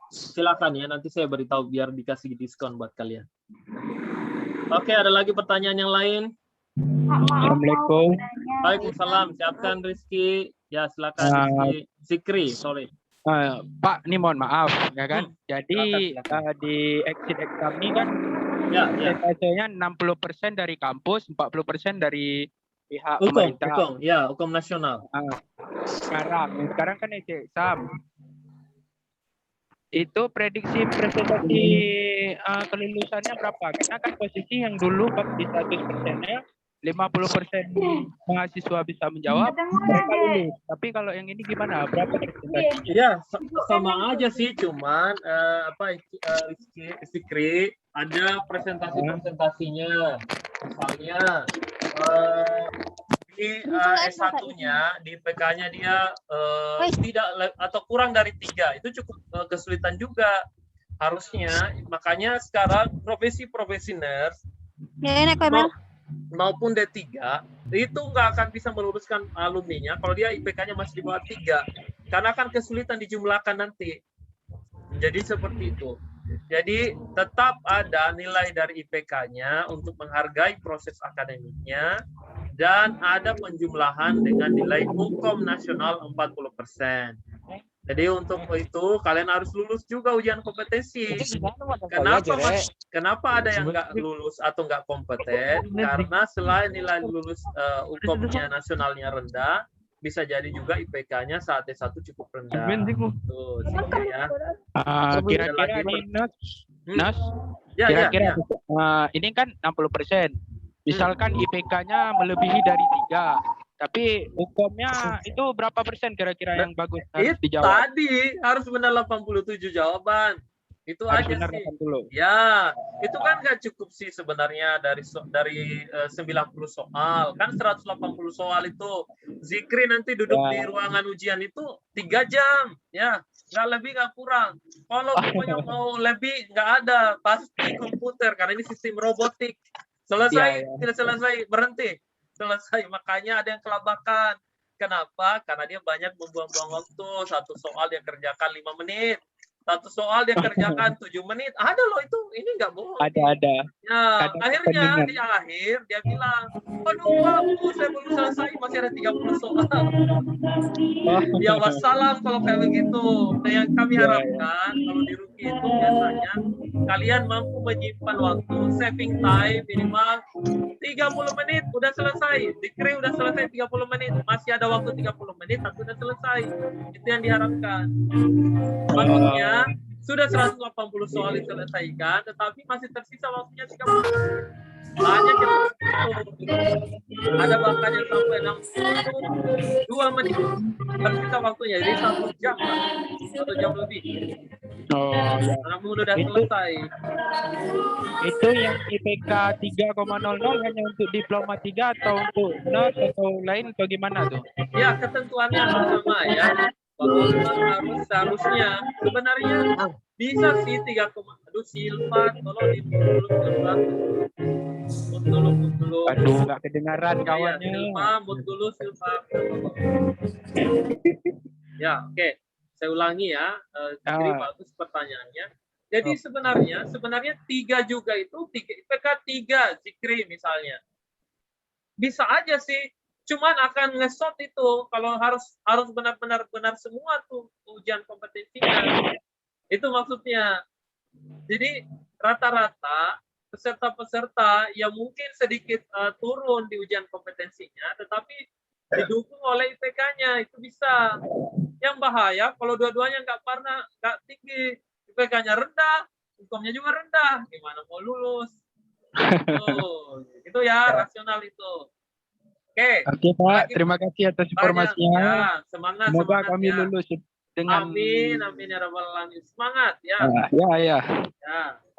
Silakan ya, nanti saya beritahu biar dikasih diskon buat kalian. Oke, ada lagi pertanyaan yang lain? Assalamualaikum. Waalaikumsalam. Siapkan Rizky. Ya, silakan Rizky. Zikri, sorry. Pak, ini mohon maaf, ya kan? Jadi Silakan. di exit exam ini kan Ya. persentasenya 60% dari kampus, 40% dari pihak Hukum pemerintah. hukum nasional. Sekarang kan exit exam. Itu prediksi presentasi kelulusannya berapa? Karena kan posisi yang dulu di 100%-nya 50% mahasiswa bisa menjawab, mereka lulus. Tapi kalau yang ini gimana? Berapa presentasinya? Iya, sama aja sih, cuman Rizky, Zikri, ada presentasinya. Misalnya di S1-nya, di PK-nya dia tidak atau kurang dari 3, itu cukup kesulitan juga harusnya. Makanya sekarang profesi nurse maupun D3 itu nggak akan bisa meluruskan alumninya kalau dia IPK-nya masih di bawah 3, karena akan kesulitan dijumlahkan nanti. Jadi seperti itu. Jadi tetap ada nilai dari IPK-nya untuk menghargai proses akademiknya, dan ada penjumlahan dengan nilai hukum nasional 40%. Jadi untuk itu kalian harus lulus juga ujian kompetensi. Kenapa ada yang nggak lulus atau nggak kompeten? Karena selain nilai lulus hukumnya nasionalnya rendah, bisa jadi juga IPK-nya saat S1 cukup rendah. Tuh, ya. Kira-kira ini Nas, kira-kira ini kan 60%. Misalkan IPK-nya melebihi dari 3, tapi hukumnya itu berapa persen kira-kira yang bagus harus dijawab? Tadi harus benar 87 jawaban. Itu Harus aja benar sih. 80. Ya, itu kan nggak cukup sih sebenarnya dari 90 soal. Kan 180 soal itu. Zikri nanti duduk di ruangan ujian itu 3 jam. Ya, nggak lebih nggak kurang. Kalau pokoknya mau lebih nggak ada. Pasti komputer, karena ini sistem robotik. Selesai, tidak selesai, berhenti. Selesai, makanya ada yang kelabakan. Kenapa? Karena dia banyak membuang-buang waktu. Satu soal dia kerjakan 5 menit. Satu soal dia kerjakan 7 menit. Ada loh itu, ini nggak bohong. Ada. Ya, Ada akhirnya kepentingan. di akhir dia bilang, aduh Pak, saya belum selesai, masih ada 30 soal. Ya wassalam kalau kayak begitu. Nah, yang kami harapkan kalau di Ruki itu biasanya kalian mampu menyimpan waktu, saving time minimal 30 menit udah selesai. Zikri udah selesai 30 menit, masih ada waktu 30 menit tapi udah selesai. Itu yang diharapkan. Maksudnya sudah 180 soal diselesaikan, tetapi masih tersisa waktunya 30 menit. Banyak yang begitu. Ada bahkan yang sampai 62 menit tersisa waktunya, jadi 1 jam lah. 1 jam lebih. Anak muda udah selesai. Itu yang IPK 3,00 hanya untuk diploma 3 atau untuk NAS atau lain atau gimana tuh? Ya, ketentuannya sama ya. Bahwa seharusnya sebenarnya bisa sih 3, aduh Silva, tolong dulu. Aduh, nggak kedengaran kawannya. Silva. Ya, oke. Saya ulangi ya. Jadi bagus pertanyaannya. Jadi sebenarnya 3 juga itu IPK 3 Zikri misalnya. Bisa aja sih. Cuman akan ngesot itu kalau harus benar semua tuh ujian kompetensinya. Itu maksudnya. Jadi rata-rata peserta-peserta yang mungkin sedikit turun di ujian kompetensinya, tetapi didukung oleh IPK-nya itu bisa. Yang bahaya kalau dua-duanya nggak tinggi, IPK-nya rendah, hukumnya juga rendah, gimana mau lulus? Itu ya rasional itu. Oke Pak, terima kasih atas informasinya. Ya, semangat. Semoga semangat, kami ya. lulus dengan Amin ya rabbal alamin. Semangat ya. Ya.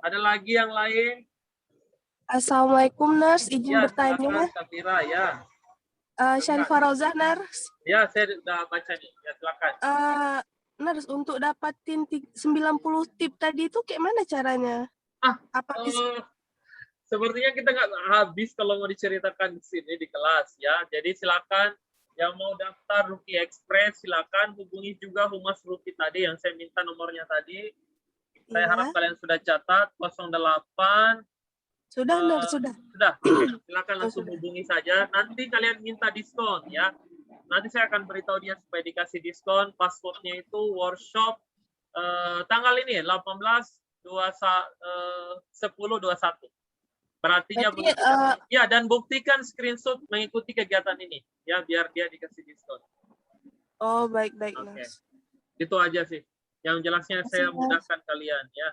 Ada lagi yang lain? Assalamualaikum, Nurs. Izin Ya, bertanya. silakan Safira ya. Syarifah Rauzah, Nurs. Ya, saya sudah baca nih. Ya, silakan. Nurs, untuk dapatin 90 tip tadi itu kayak mana caranya? Sepertinya kita nggak habis kalau mau diceritakan di sini di kelas ya. Jadi silakan yang mau daftar Rookie Express silakan hubungi juga Humas Rookie tadi yang saya minta nomornya tadi. Saya harap kalian sudah catat 08. Sudah, Nurs, sudah. Sudah. Silakan langsung hubungi saja. Nanti kalian minta diskon ya. Nanti saya akan beritahu dia supaya dikasih diskon. Passwordnya itu workshop tanggal ini 18/10/21. Berartinya ya, dan buktikan screenshot mengikuti kegiatan ini ya biar dia dikasih diskon. Oh, baik. Oke. Itu aja sih. Yang jelasnya saya mudahkan kalian ya.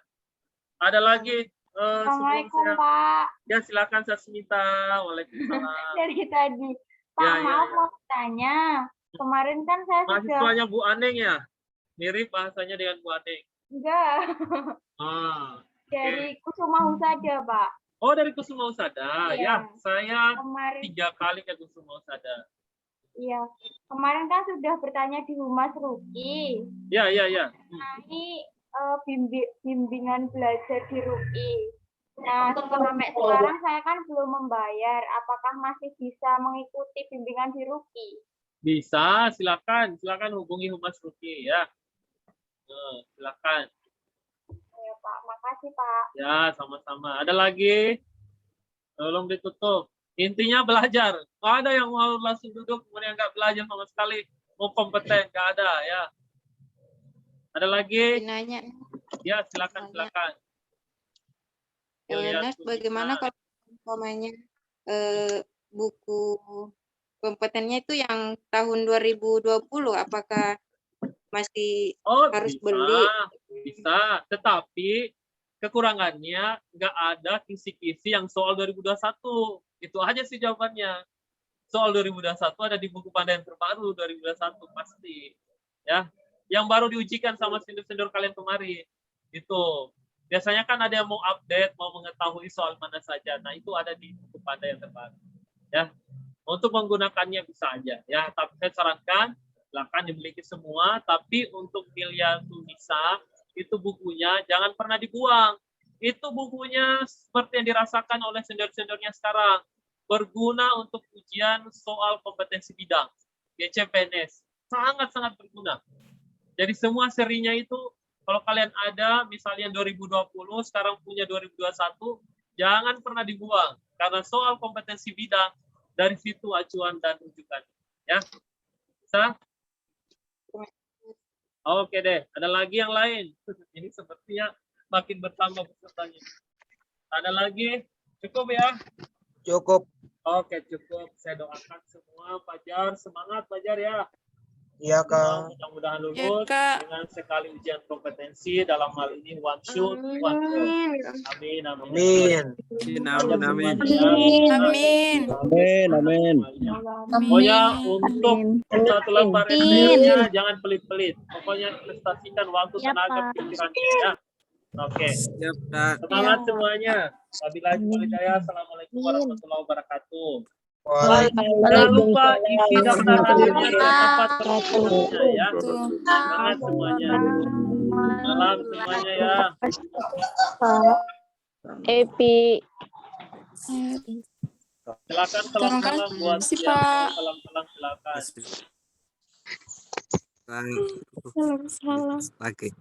Ada lagi Assalamualaikum Pak. Ya silakan Sasmita. Waalaikumsalam. Dari tadi. Pak, maaf mau tanya. Kemarin kan saya sudah. Mahasiswanya Bu Aneng ya? Mirip bahasanya dengan Bu Aneng. Enggak. Dari Kusuma Husada, Pak. Oh, dari Kusuma Husada. Iya. Ya, saya kemarin 3 kali ke Kusuma Husada. Iya. Kemarin kan sudah bertanya di Humas Rookie. Iya. Ini bimbingan belajar di Rookie. Nah, sampai sekarang saya kan belum membayar. Apakah masih bisa mengikuti bimbingan di Rookie? Bisa, silakan hubungi Humas Rookie ya. Silakan. Ya, Pak. Makasih, Pak. Ya, sama-sama. Ada lagi? Tolong ditutup. Intinya belajar. Nggak ada yang mau langsung duduk kemudian nggak belajar sama sekali. Mau kompeten, nggak ada ya. Ada lagi? Nanya. Ya, silakan. Nas, bagaimana kalau umpamanya buku kompetennya itu yang tahun 2020, apakah masih harus beli? Bisa, tetapi kekurangannya nggak ada kisi-kisi yang soal 2021. Itu aja sih jawabannya. Soal 2021 ada di buku panduan terbaru 2021 pasti. Ya, yang baru diujikan sama senior-senior kalian kemarin. Itu. Biasanya kan ada yang mau update, mau mengetahui soal mana saja. Nah, itu ada di buku panduan terbaru. Ya. Untuk menggunakannya bisa aja ya, tapi saya sarankan silakan dimiliki semua, tapi untuk pilihan tulisan itu bukunya jangan pernah dibuang. Itu bukunya seperti yang dirasakan oleh senior-seniornya sekarang. Berguna untuk ujian soal kompetensi bidang. GCPNS. Sangat-sangat berguna. Jadi semua serinya itu, kalau kalian ada, misalnya 2020, sekarang punya 2021, jangan pernah dibuang. Karena soal kompetensi bidang, dari situ acuan dan rujukan. Ya, bisa? Oke deh, ada lagi yang lain. Ini sepertinya makin bertambah pesertanya. Ada lagi? Cukup ya? Cukup. Oke, cukup. Saya doakan semua Fajar, semangat Fajar ya. Iya, Kak. Mudah-mudahan lulus dengan sekali ujian kompetensi dalam hal ini one shot, one goal. Amin. Pokoknya untuk satu lembar SPM-nya jangan pelit-pelit. Pokoknya prestasikan waktu, tenaga, pikirannya ya. Oke. Semangat semuanya. Wabillahi hidayah. Assalamualaikum warahmatullahi wabarakatuh. Jangan lupa isi daftar hadirnya dan dapat performanya ya. Semangat semuanya. Malam semuanya ya. Epi. Silakan salam-salam buat salam-salam silakan. Salam. Lagi.